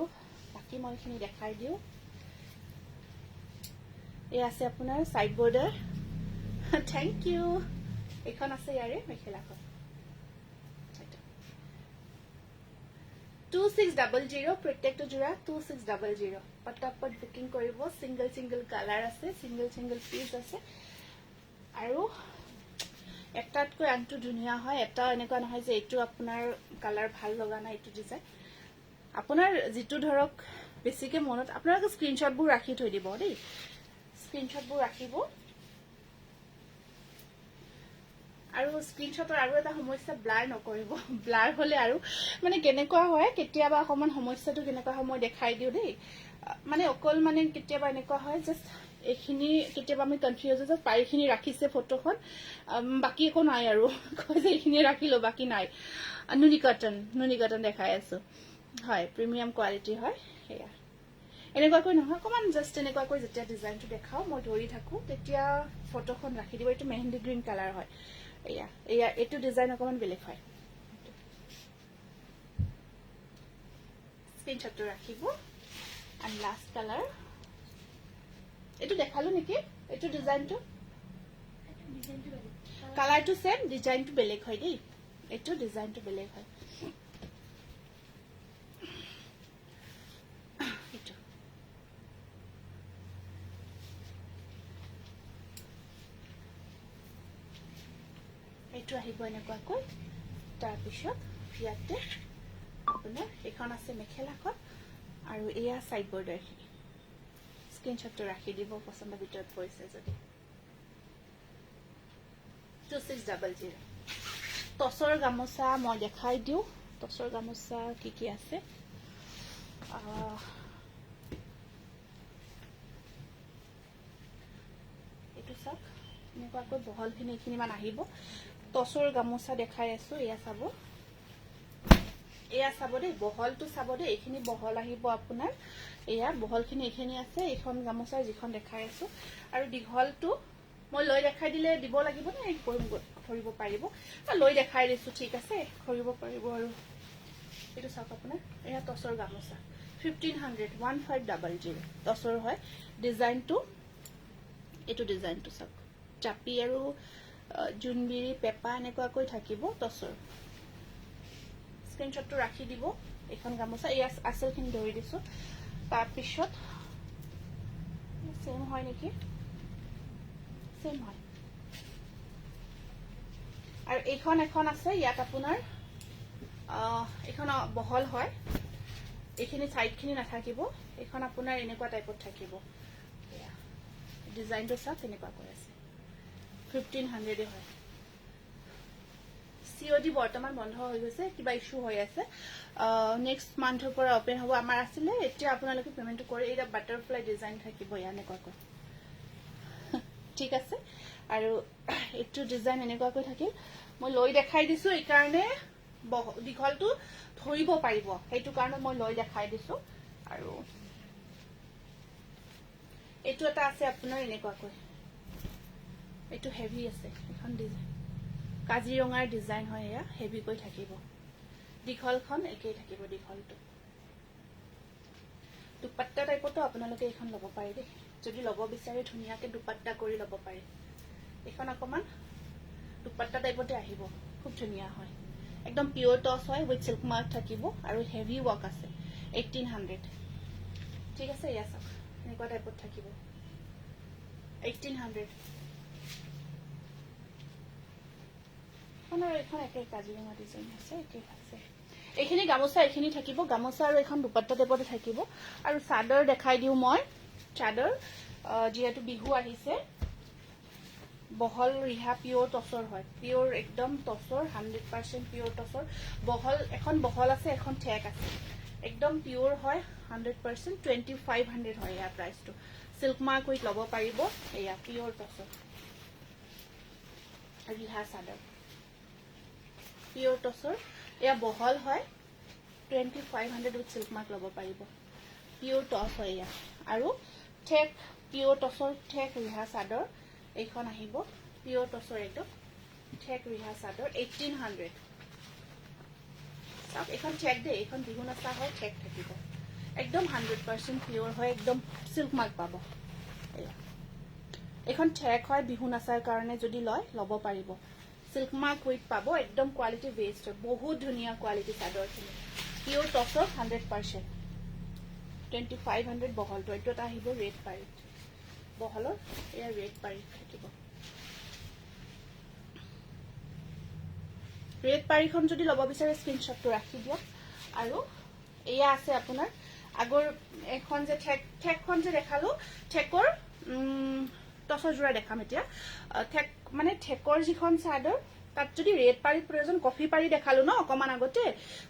বাকি মলখিনি দেখাই দিও এই আছে আপোনাৰ সাইড বৰ্ডাৰ থ্যাংক ইউ এখন আছে ইয়াৰে মেখেলাখন 2600 প্ৰত্যেকটো জোৰা 2600 পটাপট বুকিং কৰিব সিঙ্গল কালাৰ আছে সিঙ্গল পিস আছে আৰু একটাতকৈ আনটো ধুনীয়া হয় এটা এনেকুৱা নহয় যে এইটো আপোনাৰ কালাৰ ভাল লগা নাই এইটো ডিজাইন আপোনাৰ যেটো ধৰক বেছিকে মনত আপোনালোকে স্ক্ৰিনশ্বটবোৰ ৰাখি থৈ দিব দেই স্ক্ৰিনশ্বটবোৰ ৰাখিব আৰু স্ক্ৰিনশ্বটৰ আৰু এটা সমস্যা ব্লাৰ নকৰিব ব্লাৰ হলে আৰু মানে কেনেকুৱা হয় কেতিয়াবা অকমান সমস্যাটো কেনেকুৱা হয় মই দেখাই দিও দেই মানে অকল মানে কেতিয়াবা এনেকুৱা হয় জাস্ট এইখিনি কেতিয়াবা আমি কনফিউজ হৈ যাও পাৰিখিনি ৰাখিছে ফটোখন বাকি একো নাই আৰু কয় যে এইখিনি ৰাখিলো বাকি নাই নুনি কটন দেখাই আছো হয় প্ৰিমিয়াম কোৱালিটি হয় এয়া এনেকুৱাকৈ নহয় অকমান জাস্ট এনেকুৱাকৈ যেতিয়া ডিজাইনটো দেখাও মই ধৰি থাকো তেতিয়া ফটোখন ৰাখি দিব এইটো মেহেন্দি গ্ৰীণ কালাৰ হয় এয়া এইটো ডিজাইন অকমান বেলেগ হয় স্ক্ৰিনশ্বটটো ৰাখিব and last color এইটো দেখালো নেকি এইটো ডিজাইনটো কালাৰটো সেম ডিজাইনটো বেলেগ হয় দেই এইটো ডিজাইনটো বেলেগ হয় এইটো আহিব এনেকুৱাকৈ তাৰ পিছত ইয়াতে আপোনাৰ এখন আছে মেখেলাখন আৰু এয়া সাইড বৰ্ডাৰখিনি স্ক্ৰিনশ্বটটো ৰাখি দিব পছন্দৰ ভিতৰত পৰিছে যদি 2600 টচৰ গামোচা মই দেখাই দিও টচৰ গামোচা কি আছে এইটো চাওক এনেকুৱাকৈ বহলখিনি এইখিনি মান আহিব টচৰ গামোচা দেখাই আছো এয়া চাব দেই বহলটো চাব দেই এইখিনি বহল আহিব আপোনাৰ এয়া বহলখিনি এইখিনি আছে এইখন গামোচাৰ যিখন দেখাই আছো আৰু দীঘলটো মই লৈ দেখাই দিলে দিব লাগিব না কৰিব পাৰিব লৈ দেখাই দিছো ঠিক আছে কৰিব পাৰিব আৰু এইটো চাওক আপোনাৰ এয়া টছৰ গামোচা 1500 1500 টছৰ হয় ডিজাইনটো এইটো ডিজাইনটো চাওক চাপি আৰু জুনবিৰি পেপা এনেকুৱাকৈ থাকিব টছৰ স্ক্ৰিনশ্বটটো ৰাখি দিব এখন গামোচা এই আচলখিনি ধৰি দিছো তাৰ পিছত সেম হয় নেকি সেম হয় আৰু এখন আছে ইয়াত আপোনাৰ এখন বহল হয় এইখিনি সাইডখিনি নাথাকিব এখন আপোনাৰ এনেকুৱা টাইপত থাকিব ডিজাইনটো চাওক এনেকুৱা কৰি আছে 1500 হয় COD বৰ্তমান বন্ধ হৈ গৈছে কিবা ইস্যু হৈ আছে নেক্সট মান্থৰ পৰা ওপেন হ'ব আমাৰ আছিলে এতিয়া আপোনালোকে পেমেন্টটো কৰি এটা বাটাৰফ্লাই ডিজাইন থাকিব এনেকুৱাকৈ ঠিক আছে আৰু এইটো ডিজাইন এনেকুৱাকৈ থাকিল মই লৈ দেখাই দিছো এই কাৰণে দীঘলটো ধৰিব পাৰিব সেইটো কাৰণে মই লৈ দেখাই দিছো আৰু এইটো এটা আছে আপোনাৰ এনেকুৱাকৈ এইটো হেভি আছে এখন ডিজাইন কাজিৰঙাৰ ডিজাইন হয় এয়া হেভি কৈ থাকিব দীঘলখন একেই থাকিব দীঘলটো দুপাট্টা টাইপতো আপোনালোকে এখন ল'ব পাৰে দেই যদি ল'ব বিচাৰে ধুনীয়াকে দুপাট্টা কৰি ল'ব পাৰে এখন অকমান দুপাট্টা টাইপতে আহিব খুব ধুনীয়া হয় একদম পিওৰ টস হয় উইথ সিল্ক মাৰ্ক থাকিব আৰু হেভি ওয়াৰ্ক আছে 1800 ঠিক আছে ইয়া চাওক এনেকুৱা টাইপত থাকিব 1800 আপোনাৰ এখন একে কাজিৰঙা ডিজাইন আছে একে আছে এইখিনি গামোচা এইখিনি থাকিব গামোচা আৰু এখন দুপাট্টা টাইপতে থাকিব আৰু চাদৰ দেখাই দিও মই চাদৰ যেহেতু বিহু আহিছে বহল ৰিহা পিওৰ টসৰ হয় পিওৰ একদম টসৰ 100% পিওৰ টসৰ বহল এখন বহল আছে এখন ঠেক আছে একদম পিওৰ হয় 100% 2500 হয় ইয়াৰ প্ৰাইসটো সিল্ক মাৰ্ক উইথ লব পাৰিব এয়া পিওৰ টসৰ ৰিহা চাদৰ পিওৰ টসৰ এয়া বহল হয় 2500 উইথ সিল্ক মাৰ্ক লব পাৰিব পিওৰ টস হয় এয়া আৰু ঠেক পিওৰ টসৰ ঠেক ৰিহা চাদৰ এইখন আহিব পিওৰ টসৰ একদম ঠেক ৰিহা চাদৰ 1800 সব এখন ঠেক দে এখন বিহু নাচা হয় ঠেক থাকিব একদম 100% পিওর হয় একদম সিল্ক মার্ক পাব এখন ঠেক হয় বিহু নাচাৰ কাৰণে যদি লয় লব পাৰিব সিল্ক মাৰ্ক উইথ পাব একদম কোয়ালিটি বেস্ট বহুত ধুনিয়া কোয়ালিটি চাদৰখিনি পিওৰ টসৰ 100% 2500 বহলটো এইটো এটা আহিব ৰেড পাৰি বহলৰ এয়া ৰেড পাৰি থাকিব ৰেড পাৰিখন যদি লব বিচাৰে স্ক্ৰিনশ্বটটো ৰাখি দিয়ক আৰু এয়া আছে আপোনাৰ আগৰ এখন যে ঠেকখন যে দেখালো ঠেকৰ টসৰ জোৰা দেখাম এতিয়া ঠেক মানে ঠেকৰ যিখন চাদৰ তাত যদি ৰেড পাৰি প্ৰয়োজন কফি পাৰি দেখালো ন অকমান আগতে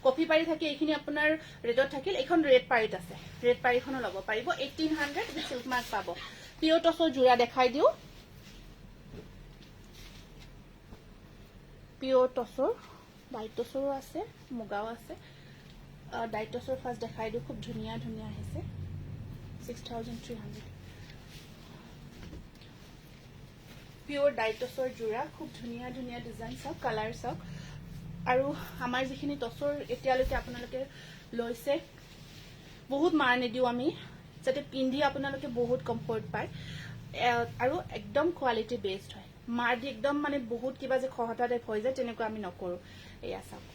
কফি পাৰি থাকে এইখিনি আপোনাৰ ৰেডত থাকিল এখন ৰেড পাৰিত আছে ৰেড পাৰিখনো লব পাৰিব 1800 উইথ সিল্ক মাৰ্ক পাব পিওৰ টসৰ জোৰা দেখাই দিও পিওৰ টসৰ ডাইট টসৰো আছে মুগাও আছে ডাইট টসৰ ফাৰ্স্ট দেখাই দিও খুব ধুনিয়া ধুনিয়া আছে 6300 পিওৰ ডাইট টসৰ জোৰা খুব ধুনিয়া ধুনিয়া ডিজাইন সব কালাৰ সব আৰু আমাৰ যিখিনি টসৰ এতিয়ালৈকে আপোনালোকে লৈছে বহুত মাৰ নিদিও আমি যাতে পিন্ধি আপোনালোকে বহুত কমফৰ্ট পায় আৰু একদম কোয়ালিটি বেস্ট হয় মাৰ দি একদম মানে বহুত কিবা যে খহটা টাইপ হৈ যায় তেনেকুৱা আমি নকৰো এয়া চাওক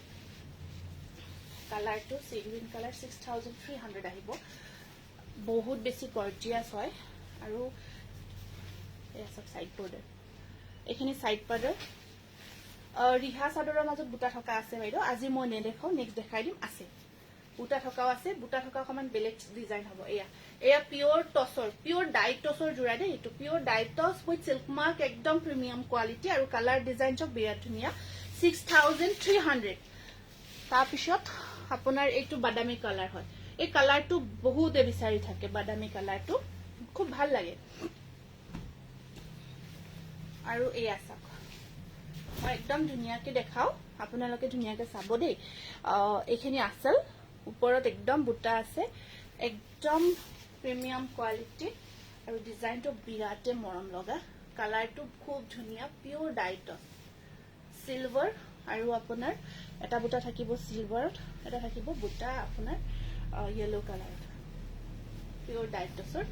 কালাৰটো সি গ্ৰীন কালাৰ 6300 আহিব বহুত বেছি গৰ্জিয়াস হয় আৰু এয়া চাওক সাইড বৰ্ডাৰ এইখিনি সাইড বৰ্ডাৰ ৰিহা চাদৰৰ মাজত বুটা থকা আছে বাইদেউ আজি মই নেদেখাও নেক্সট দেখাই দিম আছে বুটা থকাও আছে বুটা থকা সমান বেলেগ ডিজাইন হ'ব এয়া পিওর টসৰ পিওৰ ডাইট টসৰ জোৰা দে এটো পিওৰ ডাইট টস উইথ সিল্ক মাৰ্ক একদম প্ৰিমিয়াম কোয়ালিটি আৰু কালাৰ ডিজাইন চক বিৰাট ধুনিয়া 6300 তাৰ পিছত আপোনাৰ এইটো বাদামী কালাৰ হয় এই কালাৰটো বহুতে বিচাৰি থাকে বাদামী কালাৰটো খুব ভাল লাগে আৰু এই আছক মই একদম ধুনিয়াকে দেখাও আপোনালোকে ধুনিয়াকে চাব দেই এইখিনি আসল ওপৰত একদম বুটা আছে একদম প্ৰিমিয়াম কোয়ালিটি আৰু ডিজাইনটো বিৰাটে মৰম লগা কালাৰটো খুব ধুনীয়া পিওৰ ডাইটছ সিলভাৰ আৰু আপোনাৰ এটা বুটা থাকিব সিলভাৰত এটা থাকিব বুটা আপোনাৰ ইয়েলো কালাৰত পিওৰ ডাইটছৰ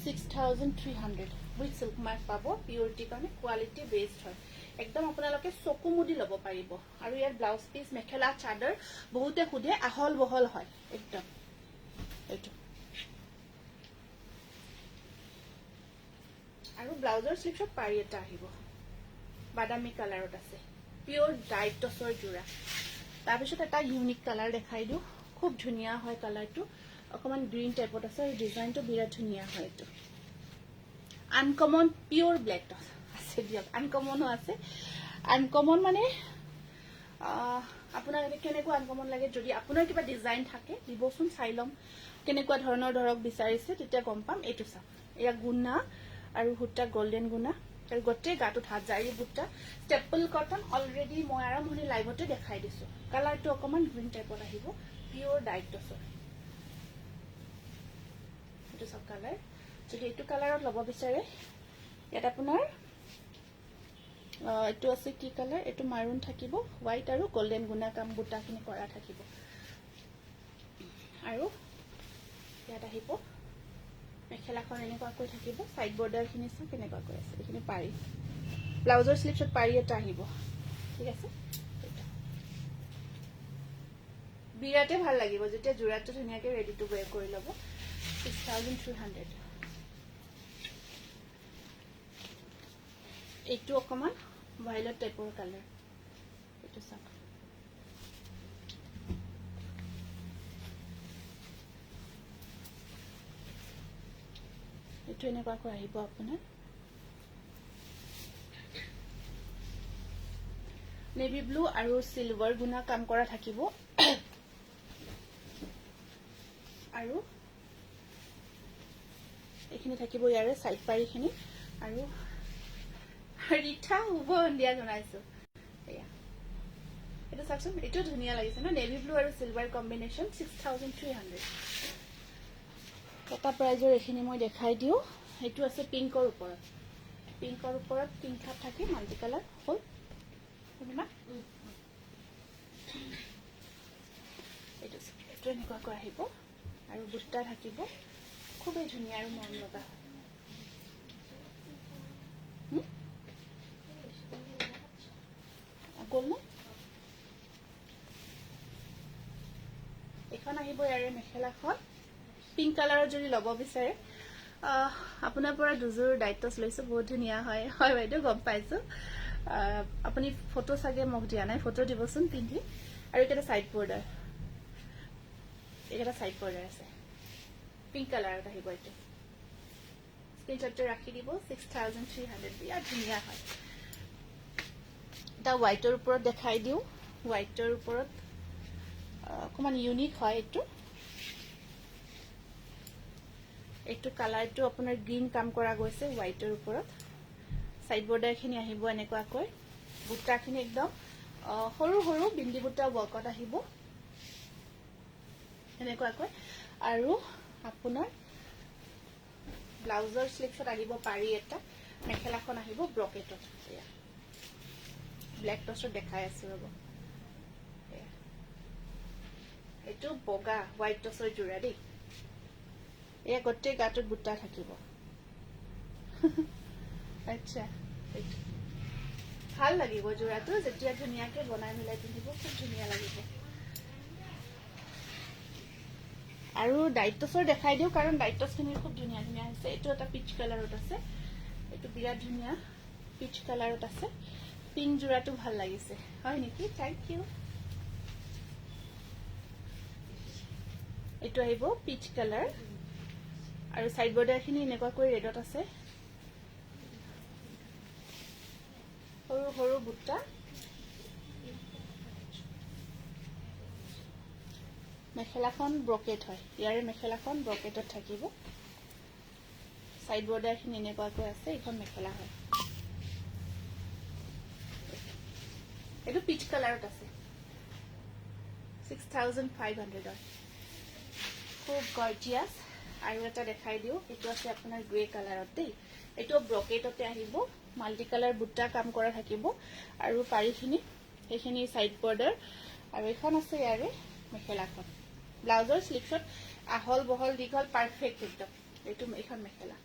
6300 উইথ সিল্ক মাৰ্ক পাব পিওৰিটি কাৰণে কোৱালিটি বেস্ট হয় একদম আপোনালোকে চকু মুদি ল'ব পাৰিব আৰু ইয়াৰ ব্লাউজ পিস মেখেলা চাদৰ বহুতে খুদে আহল বহল হয় একদম এইটো আৰু ব্লাউজৰ স্লিভছত পাৰি এটা আহিব বাদামী কালাৰত আছে পিওৰ ডাইটছৰ জোৰা তাৰপিছত এটা ইউনিক কালাৰ দেখাই দিও খুব ধুনীয়া হয় কালাৰটো অকমান গ্ৰীন টাইপত আছে আৰু ডিজাইনটো বিৰাট ধুনীয়া হয় এইটো আনকমন পিওৰ ব্লেক আছে দিয়ক আনকমনো আছে আনকমন মানে আপোনাৰ কেনেকুৱা আনকমন লাগে যদি আপোনাৰ কিবা ডিজাইন থাকে দিবচোন চাই লম কেনেকুৱা ধৰণৰ ধৰক বিচাৰিছে তেতিয়া গম পাম এইটো চাওক এয়া গুণা আৰু হুটা গোল্ডেন গুণা আৰু গোটেই গাটোত হাত জাৰি বুটা ষ্টেপল কটন অলৰেডি মই আৰম্ভণি লাইভতে দেখাই দিছো কালাৰটো অকমান গ্ৰীন টাইপত আহিব পিওৰ ডাইটছৰ এইটো সব কালাৰ যদি এইটো কালাৰত ল'ব বিচাৰে ইয়াত আপোনাৰ এইটো আছে কি কালাৰ এইটো মাৰুন থাকিব হোৱাইট আৰু গোল্ডেন গুণা কাম বুটাখিনি কৰা থাকিব আৰু ইয়াত আহিব মেখেলাখন এনেকুৱাকৈ থাকিব সাইড বৰ্ডাৰখিনি চাওক কেনেকুৱাকৈ আছে এইখিনি পাৰি ব্লাউজৰ স্লিভছত পাৰি এটা আহিব ঠিক আছে বিৰাটে ভাল লাগিব যেতিয়া জোৰাটো ধুনীয়াকৈ ৰেডি টু ৱেৰ কৰি ল'ব 6300 এইটো অকমান ভাইলেট টাইপৰ কালাৰ এইটো চাওক এইটো এনেকুৱাকৈ আহিব আপোনাৰ নেভি ব্লু আৰু সিলভাৰ গুণা কাম কৰা থাকিব আৰু এইখিনি থাকিব ইয়াৰে সাইড পাৰিখিনি আৰু ৰিঠা শুভ সন্ধিয়া জনাইছো এয়া এইটো চাওকচোন এইটো ধুনীয়া লাগিছে ন নেভি ব্লু আৰু সিলভাৰ কম্বিনেশ্যন 6300 এটা প্ৰাইজৰ এইখিনি মই দেখাই দিও এইটো আছে পিংকৰ ওপৰত পিংক থাকে মাল্টি কালাৰ হ'ল এইটো এনেকুৱাকৈ আহিব আৰু বুটা থাকিব খুবেই ধুনীয়া আৰু মৰম লগা গ'ল ন এখন আহিব ইয়াৰে মেখেলাখন পিংক কালাৰৰ যদি ল'ব বিচাৰে আপোনাৰ পৰা দুযোৰ ডাইটছ লৈছো বহুত ধুনীয়া হয় হয় বাইদেউ গম পাইছো আপুনি ফটো চাগে মোক দিয়া নাই ফটো দিবচোন পিন্ধি আৰু এটা সাইড বৰ্ডাৰ আছে পিংক কালাৰত আহিব এইটো স্ক্ৰীনশ্বটটো ৰাখি দিব 6300 বিৰাট ধুনীয়া হয় এটা হোৱাইটৰ ওপৰত দেখাই দিও হোৱাইটৰ ওপৰত অকমান ইউনিক হয় এইটো কালাৰটো আপোনাৰ গ্ৰীন কাম কৰা গৈছে হোৱাইটৰ ওপৰত সাইড বৰ্ডাৰখিনি আহিব এনেকুৱাকৈ বুটাখিনি একদম সৰু সৰু বিন্দি বুটা ৱৰ্কত আহিব এনেকুৱাকৈ আৰু আপোনাৰ ব্লাউজৰ স্লিভছত আহিব পাৰি এটা মেখেলাখন আহিব ব্ৰকেটত এয়া ব্লেক টছত দেখাই আছো ৰব এইটো বগা হোৱাইট টছৰ জোৰা দেই এয়া গোটেই গাটোত বুটা থাকিব আচ্ছা ভাল লাগিব জোৰাটো যেতিয়া ধুনীয়াকৈ বনাই মিলাই পিন্ধিব খুব ধুনীয়া লাগিব আৰু ডাইটছৰ দেখাই দিও কাৰণ ডাইটছখিনি খুব ধুনীয়া ধুনীয়া আছে এইটো এটা পিচ কালাৰত আছে এইটো বিৰাট ধুনীয়া পিচ কালাৰত আছে পিংক জোৰাটো ভাল লাগিছে হয় নেকি থ্যাংক ইউ এইটো আহিব পিচ কালাৰ আৰু সাইড বৰ্ডাৰখিনি এনেকুৱাকৈ ৰেডত আছে সৰু সৰু বুটা মেখেলাখন ব্ৰকেট হয় ইয়াৰে মেখেলাখন ব্ৰকেটত থাকিব সাইড বৰ্ডাৰখিনি এনেকুৱাকৈ আছে এইখন মেখেলা হয় এইটো পিচ কালাৰত আছে 6500 খুব গৰ্জিয়াস আৰু এটা দেখাই দিও এটো আছে আপোনাৰ গ্ৰে কালাৰত দেই এটো ব্ৰকেটতে আহিব মাল্টি কালাৰ বুটা কাম কৰা থাকিব আৰু পাৰিখিনি এইখিনি সাইড বৰ্ডাৰ আৰু এখন আছে ইয়াৰে মেখেলাখন ব্লাউজৰ স্লিভছত আহল বহল দীঘল পাৰফেক্ট একদম এটো এখন মেখেলা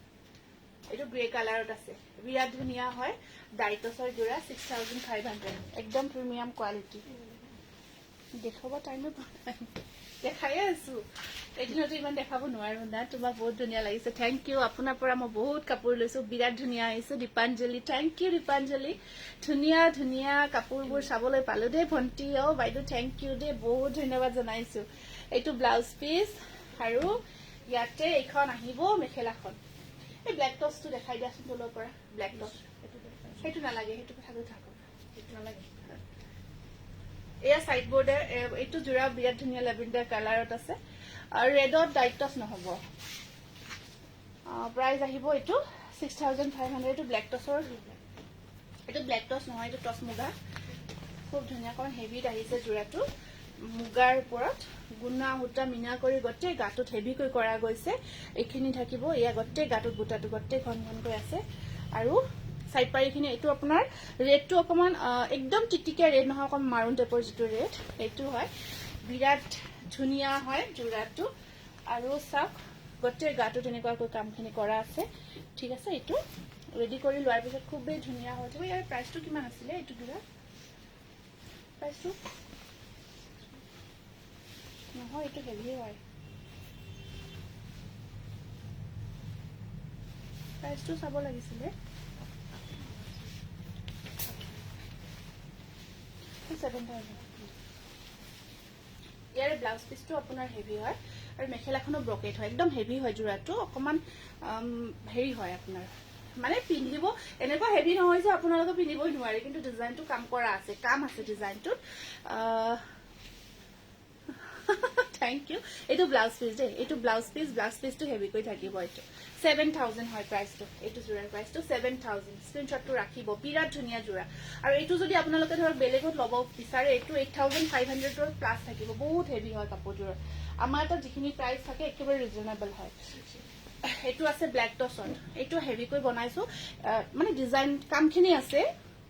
এটো গ্ৰে কালাৰত আছে বিৰাট ধুনিয়া হয় ডাইটছৰ জোৰা 6500 একদম প্ৰিমিয়াম কোৱালিটি দেখাব টাইমে পাই দেখাই আছো এদিনতে ইমান দেখাব নোৱাৰো না তোমাক বহুত ধুনিয়া লাগিছে থ্যাংক ইউ আপোনাৰ পৰা মই বহুত কাপোৰ লৈছো বিৰাট ধুনিয়া আহিছে দীপাঞ্জলি থ্যাংক ইউ দীপাঞ্জলি ধুনিয়া ধুনিয়া কাপোৰবোৰ চাবলৈ পালো দে ভন্টি ও বাইদু থ্যাংক ইউ দে বহুত ধন্যবাদ জনাইছো এইটো ব্লাউজ পিস আৰু ইয়াতে এখন আহিব মেখেলাখন এই ব্ল্যাক টপসটো দেখাই দিয়াচোন তলৰ পৰা ব্ল্যাক টপস সেইটো নালাগে সেইটো কথা কৈ থাকক সেইটো নালাগে এয়া সাইড বৰ্ডাৰ এইটো জোৰা বিৰাট ধুনিয়া লেভেণ্ডাৰ কালাৰত আছে আৰু ৰেডত ডাইটছ নহব প্ৰাইস আহিব এইটো 6500 এইটো ব্ল্যাক টপসৰ এইটো ব্ল্যাক টপস নহয় এইটো টপস মুগা খুব ধুনিয়া কাৰণ হেভিত আহিছে জোৰাটো মুগাৰ ওপৰত গুণা হুটা মিনা কৰি গটে গাটুত হেভি কৈ কৰা গৈছে এইখিনি থাকিব ইয়া গটে গাটুত বুটাটো গটে ঘন কৈ আছে আৰু সাইড পাৰিখিনি এটো আপোনাৰ ৰেডটো অকমান একদম টিটিকে ৰেড নহয় অকমান মাৰুন টাইপৰ যেটো ৰেড এটো হয় বিৰাট ধুনিয়া হয় জোৰাটো আৰু সাক গটে গাটুত এনেকুৱাকৈ কামখিনি কৰা আছে ঠিক আছে এটো ৰেডি কৰি লোৱাৰ পিছত খুবেই ধুনিয়া হৈ যাব ইয়াৰ প্ৰাইসটো কিমান আছিল এটো জোৰা প্ৰাইসটো নহয় এটো হেভি হয় প্ৰাইসটো চাব লাগিছিল ইয়াৰে ব্লাউজ পিসটো আপোনাৰ হেভি হয় আৰু মেখেলাখনো ব্ৰকেট হয় একদম হেভি হয় জোৰাটো অকমান হেৰি হয় আপোনাৰ মানে পিন্ধিব এনেকুৱা হেভি নহয় যে আপোনালোকে পিন্ধিবই নোৱাৰে কিন্তু ডিজাইনটো কাম কৰা আছে কাম আছে ডিজাইনটো থ্যাংক ইউ এটো ব্লাউজ পিস দে এটো ব্লাউজ পিসটো হেভি কৈ থাকিব এটো 7000 হয় প্ৰাইসটো এটো জোৰাৰ প্ৰাইসটো 7000 স্ক্ৰিনশ্বটটো ৰাখিব বিৰাট ধুনিয়া জোৰা আৰু এটো যদি আপোনালোকে ধৰক বেলেগত লব বিচাৰে এটো 8500 ৰ প্লাস থাকিব বহুত হেভি হয় কাপোৰজোৰ আমাৰ তাত যিখিনি প্ৰাইস থাকে একেবাৰে ৰিজনেবল হয় এটো আছে ব্ল্যাক টপসত এটো হেভি কৈ বনাইছো মানে ডিজাইন কামখিনি আছে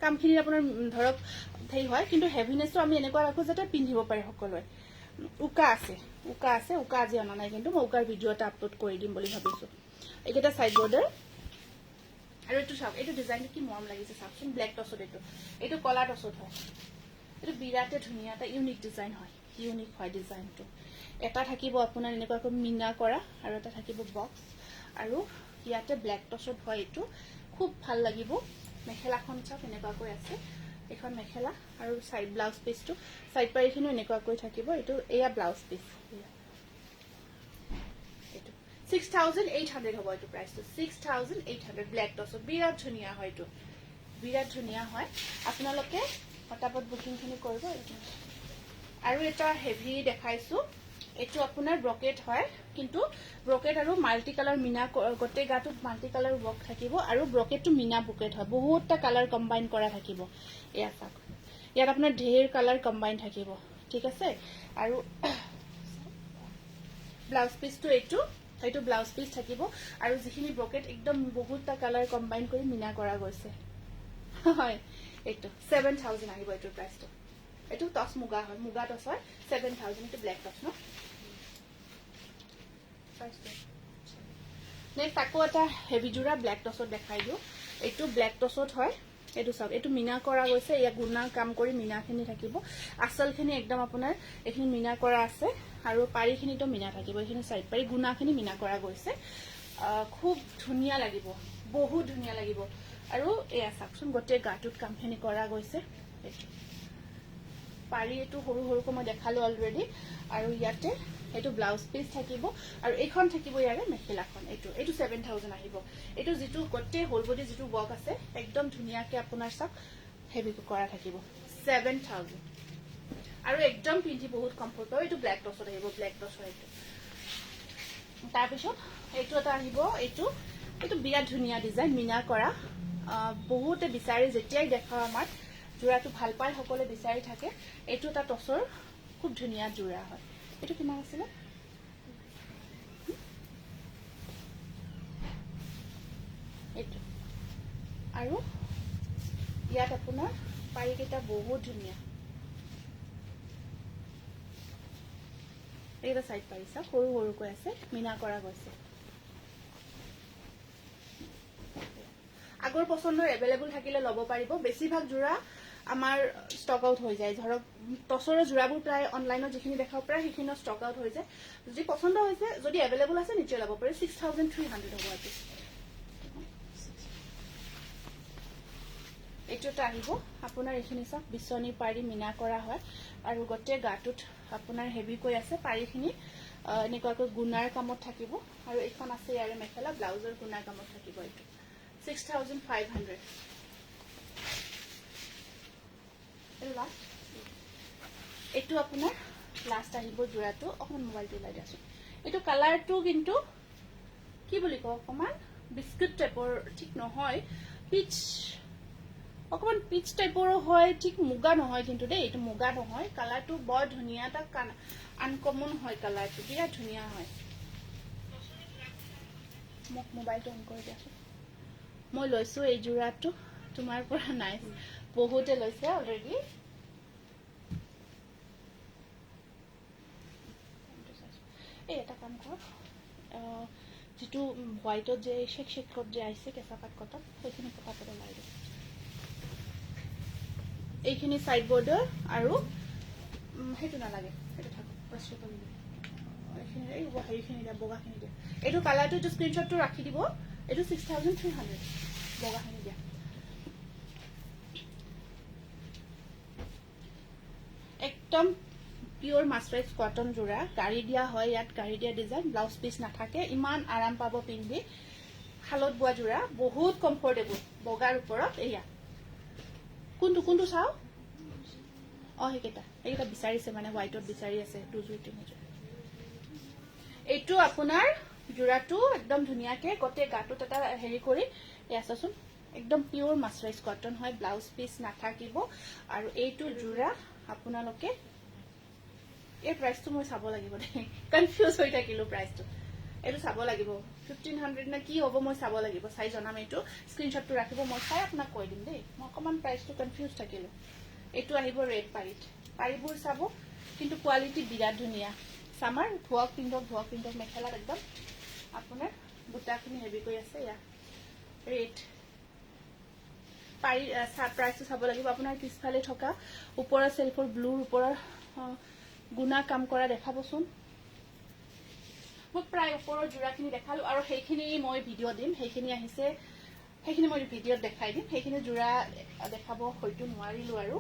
কামখিনি আপোনাৰ ধৰক হেই হয় কিন্তু হেভিনেসটো আমি এনেকুৱা ৰাখো যাতে পিন্ধিব পাৰে সকলোৱে উকা আছে উকা আজি অনা নাই কিন্তু মই উকাৰ ভিডিও এটা আপলোড কৰি দিম বুলি ভাবিছো এইটা সাইড বৰ্ডাৰ আৰু এটো চাওক এটো ডিজাইনটো কি মৰম লাগিছে চাওকচোন ব্ল্যাক টপসত এটো কলা টপসত হয় এটো বিৰাটে ধুনিয়া এটা ইউনিক ডিজাইন হয় ইউনিক হয় ডিজাইনটো এটা থাকিব আপোনাৰ এনেকুৱাকৈ মিনা কৰা আৰু এটা থাকিব বক্স আৰু ইয়াতে ব্ল্যাক টপসত হয় এটো খুব ভাল লাগিব মেখেলাখন চাওক এনেকুৱাকৈ আছে এখন মেখেলা আৰু সাইড ব্লাউজ পিসটো সাইড পাৰিখিনো এনেকুৱাকৈ থাকিব এটো এয়া ব্লাউজ পিস এটো 6800 হ'ব এটো প্ৰাইসটো 6800 ব্ল্যাক টপসত বিৰাট ধুনিয়া হয় এটো বিৰাট ধুনিয়া হয় আপোনালোকে ফটাফট বুকিংখিনি কৰিব আৰু এটা হেভি দেখাইছো এটো আপোনাৰ ব্ৰকেট হয় কিন্তু ব্ৰকেট আৰু মাল্টি কালাৰ মিনা গটে গাটুত মাল্টি কালাৰ ওয়াৰ্ক থাকিব আৰু ব্ৰকেটটো মিনা ব্ৰকেট হয় বহুতটা কালাৰ কম্বাইন কৰা থাকিব এয়া চাওক ইয়াত আপোনাৰ ঢেৰ কালাৰ কম্বাইন থাকিব ঠিক আছে আৰু ব্লাউজ পিসটো এইটো ব্লাউজ পিস থাকিব আৰু যিখিনি ব্ৰকেট একদম বহুতটা কালাৰ কম্বাইন কৰি মিনা কৰা গৈছে হয় এইটো 7000 আহিব এইটো প্ৰাইসটো এটো টপস মুগা হয় মুগা টপস হয় 7000 এটো ব্ল্যাক টপস ন নেক্সট আকৌ এটা হেভি জোৰা ব্ল্যাক টপসত দেখাই দিও এইটো ব্ল্যাক টপসত হয় এটো চাওক এটো মিনা কৰা গৈছে ইয়া গুণা কাম কৰি মিনাখিনি থাকিব আসলখিনি একদম আপোনাৰ এখিনি মিনা কৰা আছে আৰু পাৰিখিনিটো মিনা থাকিব এখিনি সাইড পাৰি গুণাখিনি মিনা কৰা গৈছে খুব ধুনিয়া লাগিব বহুত ধুনিয়া লাগিব আৰু এয়া চাওকচোন গটে গাটুত কামখিনি কৰা গৈছে পাৰি এটো সৰু সৰুকৈ মই দেখালো অলৰেডি আৰু ইয়াতে এটো ব্লাউজ পিস থাকিব আৰু এইখন থাকিব ইয়াৰে মেখেলাখন এটো 7000 আহিব এটো যেটো গটে হোল বডি যেটো ওয়ার্ক আছে একদম ধুনিয়াকে আপোনাৰ সব হেভি কৰা থাকিব 7000 আৰু একদম পিন্ধি বহুত কমফৰ্ট হয় এটো ব্ল্যাক টপসত আহিব ব্ল্যাক টপস হয় এটো তাৰ পিছত এটো এটা আহিব এটো বিৰাট ধুনিয়া ডিজাইন মিনা কৰা বহুতে বিচাৰি যেতিয়াই দেখা আমাৰ জোৰাটো ভাল পায় সকলে বিচাৰি থাকে এটো এটা টপসৰ খুব ধুনিয়া জোৰা হয় এটো কিমান আছিল আৰু ইয়াত আপোনাৰ পাৰিকেইটা বহুত ধুনীয়া এইটা সাইড পাৰি চাওক সৰু সৰুকৈ আছে মিনা কৰা গৈছে আগৰ পছন্দৰ এভেইলেবল থাকিলে ল'ব পাৰিব বেছিভাগ জোৰা আমাৰ ষ্টক আউট হৈ যায় ধৰক টছৰৰ জোৰাবোৰ প্ৰায় অনলাইনত যিখিনি দেখাব প্ৰায় সেইখিনি ষ্টক আউট হৈ যায় যদি পছন্দ হৈছে যদি এভেইলেবল আছে নিশ্চয় ল'ব পাৰে 6300 হ'ব আজি এইটোটা আহিব আপোনাৰ এইখিনি চাওক বিচনী পাৰি মিনা কৰা হয় আৰু গোটেই গাটোত আপোনাৰ হেভি কৈ আছে পাৰিখিনি এনেকুৱাকৈ গুণাৰ কামত থাকিব আৰু এইখন আছে ইয়াৰে মেখেলা ব্লাউজৰ গুণাৰ কামত থাকিব এইটো 6500 এইটো আপোনাৰ লাষ্ট আহিব জোৰাটো অকমান মোবাইলটো ওলাই দিয়াচোন এইটো কালাৰটো কিন্তু কি বুলি কওঁ অকমান বিস্কুট টাইপৰ ঠিক নহয় পিচ অকমান পিচ টাইপৰো হয় ঠিক মুগা নহয় কিন্তু দেই এইটো মুগা নহয় কালাৰটো বৰ ধুনীয়া এটা আনকমন হয় কালাৰটো বিৰাট ধুনীয়া হয় মোক মোবাইলটো অন কৰি দিয়াচোন মই লৈছো এই জোৰাটো তোমাৰ পৰা নাই বহুতে লৈছে অলৰেডি এই এটা কাম কৰ যেটো হোৱাইটত যে শেক শেকত যে আইছে কেঁচা পাট কটন সেইখিনি পটাপট ওলাই দিওঁ এইখিনি সাইড বৰ্ডাৰ আৰু হেতু নালাগে এটা থাকক প্ৰশ্ন কৰি দিওঁ এইখিনি এই হেৰিখিনি দিয়া বগাখিনি দিয়া এইটো কালাৰটো যে স্ক্ৰিনশ্বটটো ৰাখি দিব এইটো 6300 বগাখিনি দিয়া একদম পিওর মাস্টারাইজ কটন জোড়া গাড়ি দিয়া হয় ইয়াত গাড়ি দিয়া ডিজাইন ব্লাউজ পিস নাথাকে ইমান আরাম পাব পিন্ধি হালত বুয়া জোড়া বহুত কমফৰ্টেবল বগাৰ ওপৰত এয়া কোনটো কোনটো চাও এইটা বিচাৰিছে মানে হোৱাইটত বিচাৰি আছে দুজুই তিনিজুই এইটো আপোনাৰ জোড়াটো একদম ধুনিয়াকে গতে গাটোত এটা হেৰি কৰি এয়াছাচোন একদম পিওৰ মাস্টাৰাইজ কটন হয় ব্লাউজ পিস নাথাকিব আৰু এইটো জোড়া আপোনালোকে এই প্ৰাইসটো মই চাব লাগিব দে কনফিউজ হৈ থাকিলো প্ৰাইসটো এটো চাব লাগিব 1500 না কি হ'ব মই চাব লাগিব চাই জনাম এটো স্ক্ৰিনশ্বটটো ৰাখিব মই চাই আপোনাক কৈ দিম দেই মই কমান প্ৰাইসটো কনফিউজ থাকিলো এটো আহিব ৰেড পাৰিত পাৰিবোৰ চাব কিন্তু কোৱালিটি বিৰাট ধুনিয়া সামাৰ ধোৱা পিন্ধক মেখেলাত একদম আপোনাৰ বুটাখিনি হেভি কৰি আছে ইয়া ৰেড পাৰি প্ৰাইসটো চাব লাগিব আপোনাৰ পিছফালে থকা ওপৰৰ সেলফৰ ব্লুৰ ওপৰৰ গুণা কাম কৰা দেখাবচোন মই প্ৰায় ওপৰৰ জোৰাখিনি দেখালো আৰু সেইখিনি মই ভিডিঅ' দিম সেইখিনি আহিছে সেইখিনি মই ভিডিঅ'ত দেখাই দিম সেইখিনি জোৰা দেখাব হয়তো নোৱাৰিলো আৰু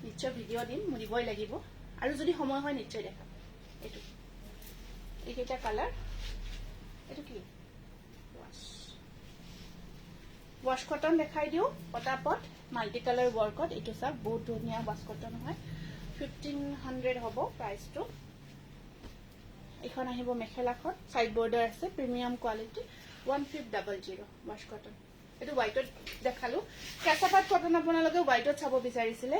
নিশ্চয় ভিডিঅ' দিম মই দিবই লাগিব আৰু যদি সময় হয় নিশ্চয় দেখাম এইটো এইকেইটা কালাৰ এইটো কি ওয়াশ কটন দেখাই দিও পটাপট মাল্টি কালাৰ ওয়াৰ্কত এইটো সব বহুত ধুনীয়া ওয়াশ কটন হয় 1500 হ'ব প্ৰাইসটো এখন আহিব মেখেলাখন সাইড বৰ্ডাৰ আছে প্ৰিমিয়াম কোৱালিটি 1500 ওয়াশ কটন এটো হোৱাইটত দেখালো কেঁচাপাট কটন আপোনালোকে হোৱাইটত চাব বিচাৰিছিলে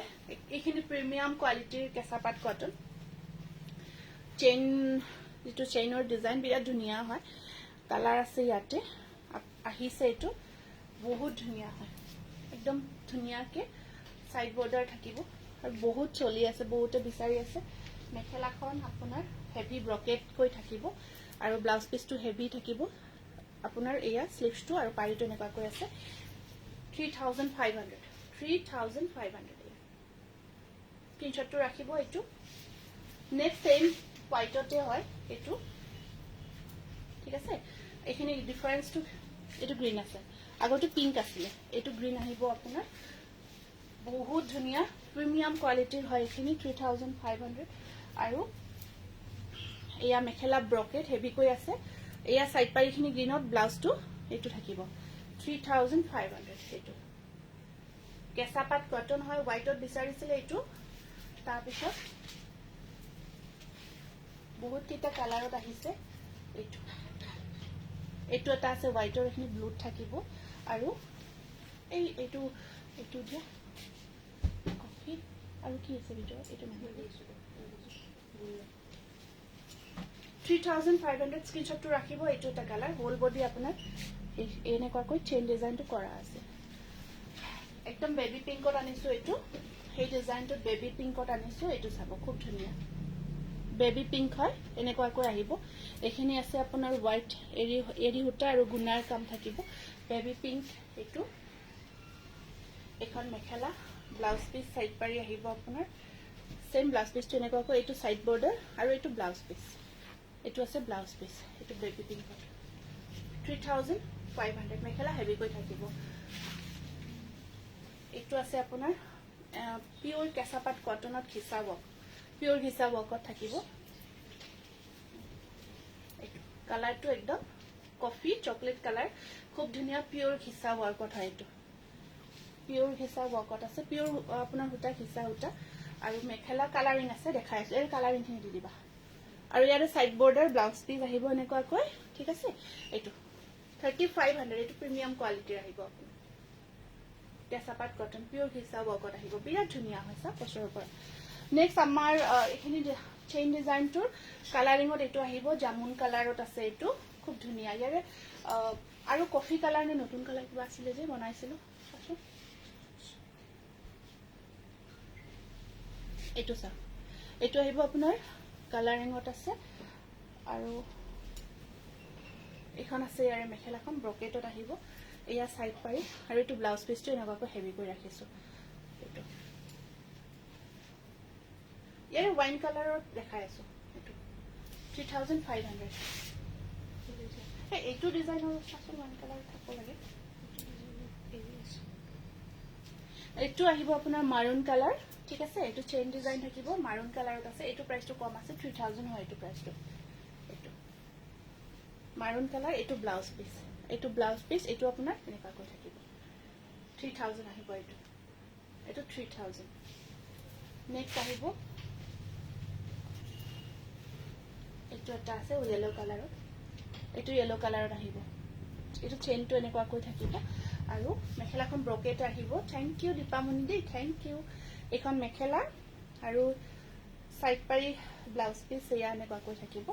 এইখিনি প্ৰিমিয়াম কোৱালিটিৰ কেঁচাপাট কটন চেইন যেটো চেইনৰ ডিজাইন বিৰাট ধুনীয়া হয় কালাৰ আছে ইয়াতে আহিছে এটো বহুত ধুনীয়া হয় একদম ধুনীয়াকে সাইড বৰ্ডাৰ থাকিব আৰু বহুত চলি আছে বহুতে বিচাৰি আছে মেখেলাখন আপোনাৰ হেভি ব্ৰকেট কৈ থাকিব আৰু ব্লাউজ পিসটো হেভি থাকিব আপোনাৰ এয়া স্লিভসটো আৰু পাৰিটো এনেকুৱা কৈ আছে 3500 স্ক্ৰিনশ্বটটো ৰাখিব এইটো নেক্সট সেম হোৱাইটতে হয় এইটো ঠিক আছে এইখিনি ডিফাৰেন্সটো এইটো গ্ৰীন আছে আগতে পিংক আছিল এইটো গ্ৰীন আহিব আপোনাৰ বহুত ধুনীয়া প্ৰিমিয়াম কোৱালিটিৰ হয় এইখিনি 3500 আৰু এয়া মেখেলা ব্ৰকেট হেভি কৈ আছে এয়া সাইড পাৰিখিনি গ্ৰীনত ব্লাউজটো এইটো থাকিব 3500 এইটো কেঁচাপাট কটন হয় হোৱাইটত বিচাৰিছিল এইটো তাৰ পিছত বহুত কিটা কালাৰত আহিছে এইটো এইটো এটা আছে হোৱাইটৰ এখিনি ব্লুত থাকিব আৰু এইটো দিয়া কফি আৰু কি আছে ভিতৰত এইটো নাহি 3500 স্ক্ৰিনশ্বটটো ৰাখিব এইটো এটা কালাৰ হোল বডি আপোনাৰ এনেকুৱাকৈ চেইন ডিজাইনটো কৰা আছে একদম বেবি পিংকত আনিছো এইটো সেই ডিজাইনটোত বেবি পিংকত আনিছো এইটো চাব খুব ধুনীয়া বেবি পিংক হয় এনেকুৱাকৈ আহিব এইখিনি আছে আপোনাৰ হোৱাইট এৰি সূতা আৰু গুণাৰ কাম থাকিব বেবি পিংক এইটো এখন মেখেলা ব্লাউজ পিস সাইড পাৰি আহিব আপোনাৰ সেম ব্লাউজ পিসটো এনেকুৱাকৈ এইটো সাইড বৰ্ডাৰ আৰু এইটো ব্লাউজ পিস এইটো আছে ব্লাউজ পিস এইটো বেবি পিংকত 3500 মেখেলা হেভি কৈ থাকিব এইটো আছে আপোনাৰ পিওৰ কেঁচাপাত কটনত ঘিচা ৱৰ্ক পিওৰ ঘিচা ৱৰ্কত থাকিব এইটো কালাৰটো একদম কফি চকলেট কালাৰ খুব ধুনীয়া পিওৰ ঘিচা ৱৰ্কত হয় এইটো পিওৰ ঘিচা ৱৰ্কত আছে পিওৰ আপোনাৰ সূতা ঘিচা সূতা আৰু মেখেলা কালাৰিং আছে দেখাই আছে এই কালাৰিংখিনি দি দিবা আৰু ইয়াৰে সাইড বৰ্ডাৰ ব্লাউজ পিস আহিব এনেকুৱাকৈ ঠিক আছে এইটো 3500 এইটো প্ৰিমিয়াম কোৱালিটিৰ আহিব আপোনাৰ কেঁচাপাত কটন পিওৰ ঘিচা ৱৰ্কত আহিব বিৰাট ধুনীয়া হৈছে পছৰৰ পৰা নেক্সট আমাৰ এখিনি চেইন ডিজাইনটোৰ কালাৰিঙত এইটো আহিব জামুন কালাৰত আছে এইটো খুব ধুনীয়া ইয়াৰে আৰু কফি কালাৰ নে নতুন কালাৰ কিবা আছিল যে বনাইছিলো এইটো সা এইটো আহিব আপোনাৰ কালাৰিঙত আছে আৰু এখন আছে ইয়াৰে মেখেলাখন ব্ৰকেটত আহিব এয়া সাইড পাৰি আৰু এইটো ব্লাউজ পিসটো এনেকুৱাকৈ হেভি কৰি ৰাখিছো এইটো ইয়াৰে ওয়াইন কালাৰত দেখাই আছো এইটো 3500 এইটো ডিজাইনৰ সাচল ওয়াইন কালাৰ থাকব লাগে এইটো আহিব আপোনাৰ মাৰুন কালাৰ ঠিক আছে এইটো চেইন ডিজাইন থাকিব মাৰুন কালাৰত আছে এইটো প্ৰাইসটো কম আছে 3000 হয় এইটো প্ৰাইসটো এইটো মাৰুন কালাৰ এইটো ব্লাউজ পিস এইটো আপোনাৰ এনেকা কৈ থাকিব 3000 আহিব এইটো 3000 নেক্সট আহিব এইটো এটা আছে ইয়েলো কালাৰত এইটো ইয়েলো কালাৰত আহিব এইটো চেইনটো এনেকুৱা কৈ থাকিব আৰু মেখেলাখন ব্ৰকেট আহিব থ্যাংক ইউ দীপামণি দেই থ্যাংক ইউ এখন মেখেলা আৰু সাইড পাৰি ব্লাউজ পিস এয়া এনেকুৱা কৈ থাকিব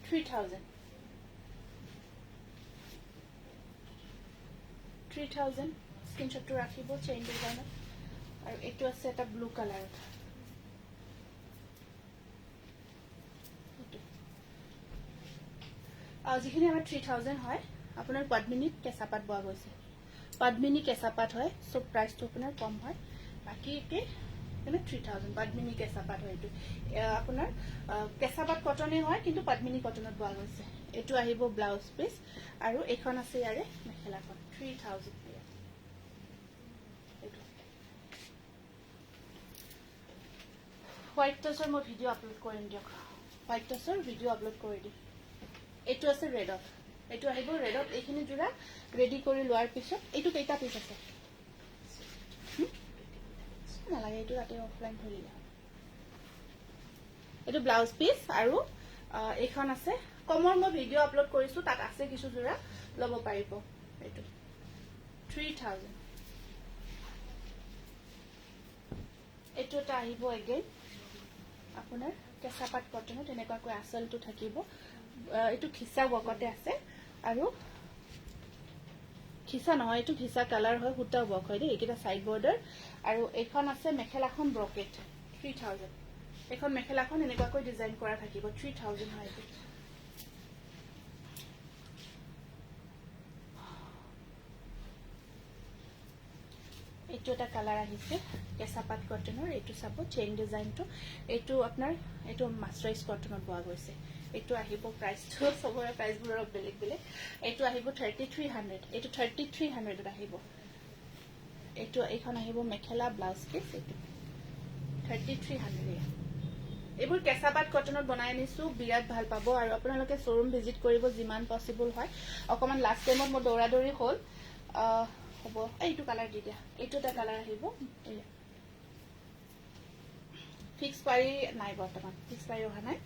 3000 স্ক্ৰিনশটটো ৰাখিব চেইন ডিজাইনত আৰু এইটো আছে এটা ব্লু কালাৰত যিখিনি আমাৰ 3000 হয় আপোনাৰ পদ্মিনী কেঁচাপাত বোৱা গৈছে পদ্মিনী কেঁচাপাত হয় সব প্ৰাইসটো আপোনাৰ কম হয় বাকি একে মানে 3000 পদ্মিনী কেঁচাপাত হয় এইটো আপোনাৰ কেঁচাপাত কটনে হয় কিন্তু পদ্মিনী কটনত বোৱা গৈছে এইটো আহিব ব্লাউজ পিস আৰু এখন আছে ইয়াৰে মেখেলাখন 3000 হোয়াইট টসৰ মই ভিডিও আপলোড কৰিম দিয়ক হোয়াইট টসৰ ভিডিও আপলোড কৰি দিম এইটো আছে ৰেডত এইটো আহিব ৰেডত এইখিনি জোৰা ৰেডি কৰি লোৱাৰ পিছত এইটো কেইটা পিস আছে নালাগে এইটো ৰাতে অফলাইন ধৰি দিয়া এইটো ব্লাউজ পিস আৰু এইখন আছে কমৰ মই ভিডিও আপলোড কৰিছো তাত আছে কিছু জোৰা লব পাৰিব এইটো 3000 এইটো এটা আহিব এগেইন আপোনাৰ কেঁচাপাত কটনত এনেকুৱাকৈ আঁচলটো থাকিব এইটো ঘিচা ৱৰ্কতে আছে আৰু ঘিচা নহয় এইটো ঘিচা কালাৰ হয় সূতা ৱৰ্ক হয় দেই এইকেইটা সাইড বৰ্ডাৰ আৰু এইখন আছে মেখেলাখন ব্ৰকেট 3000 এখন মেখেলাখন এনেকুৱাকৈ ডিজাইন কৰা থাকিব 3000 হয় এইটো এটা কালাৰ আহিছে কেঁচাপাত কটনৰ এইটো চাব চেইন ডিজাইনটো এইটো আপোনাৰ এইটো মাস্টাৰাইজ কটনত বোৱা গৈছে এইটো আহিব প্ৰাইসটো সবৰে প্ৰাইসবোৰ বেলেগ বেলেগ এইটো আহিব 3300 এইটো 3300 আহিব এইটো এখন আহিব মেখেলা ব্লাউজ পিস এইটো 3300 এইবোৰ কেঁচাপাত কটনত বনাই আনিছো বিৰাট ভাল পাব আৰু আপোনালোকে শ্বৰুম ভিজিট কৰিব যিমান পসিবল হয় অকমান লাষ্ট টাইমত মই দৌৰাদৌৰি হ'ল হ'ব এইটো কালাৰ দি দিয়া এইটো এটা কালাৰ আহিব ফিক্স পাৰি নাই বৰ্তমান ফিক্স পাৰি অহা নাই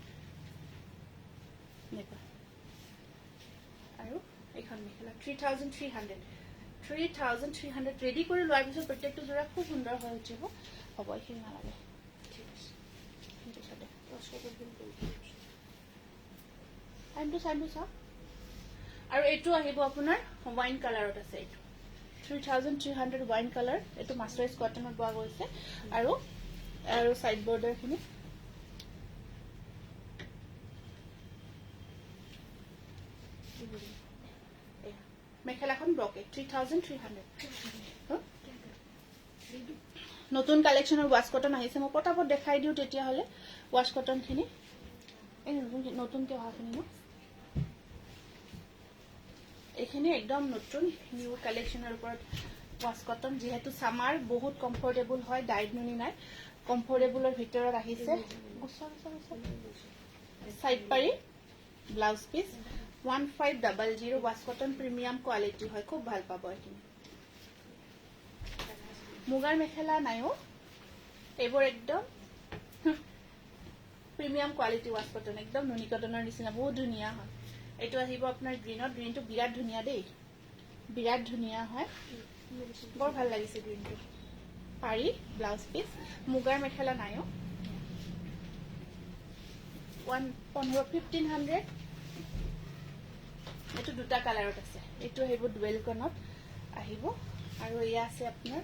আৰু এইখন মেখেলা 3300 ৰেডি কৰি লোৱাৰ পিছত প্ৰত্যেকটো জোৰা খুব সুন্দৰ হৈ উঠিব হ'ব এইখিনি নালাগে ঠিক আছে টাইমটো চা আৰু এইটো আহিব আপোনাৰ ওয়াইন কালাৰত আছে এইটো 3300 ওয়াইন কালাৰ এটো মাস্টাৰাইজ কটনত বোৱা গৈছে আৰু আৰু সাইড বৰ্ডাৰ খিনি মেখেলাখন ব্ৰকেট 3300 নতুন কালেকশনৰ ওয়াশ কটন আহিছে মই পটাপট দেখাই দিও তেতিয়া হলে ওয়াশ কটন খিনি এই নতুন কে অহাখিনি ন এখানে একদম নতুন নিউ কালেকশনৰ ওপৰত ওয়াশ কটন যেহেতু সামাৰ বহুত কমফৰ্টেবল হয় ডাইড নুনি নাই কমফৰ্টেবলৰ ভিতৰত আহিছে সাইড পাৰি blouse piece 1500 wash cotton premium quality হয় খুব ভাল পাব এখিনি মুগাৰ মেখেলা নাইও এইবোৰ একদম প্ৰিমিয়াম কোৱালিটি ওয়াশ কটন একদম নুনি কটনৰ নিচিনা বহুত ধুনিয়া হয় এটো আহিব আপোনাৰ গ্ৰীনত গ্ৰীনটো বিৰাট ধুনিয়া দেই বিৰাট ধুনিয়া হয় বৰ ভাল লাগিছে গ্ৰীনটো পাৰি ব্লাউজ পিস মুগাৰ মেখেলা নাইও 1500 এটো দুটা কালাৰত আছে এটো আহিব ডুৱেল কনত আহিব আৰু ইয়া আছে আপোনাৰ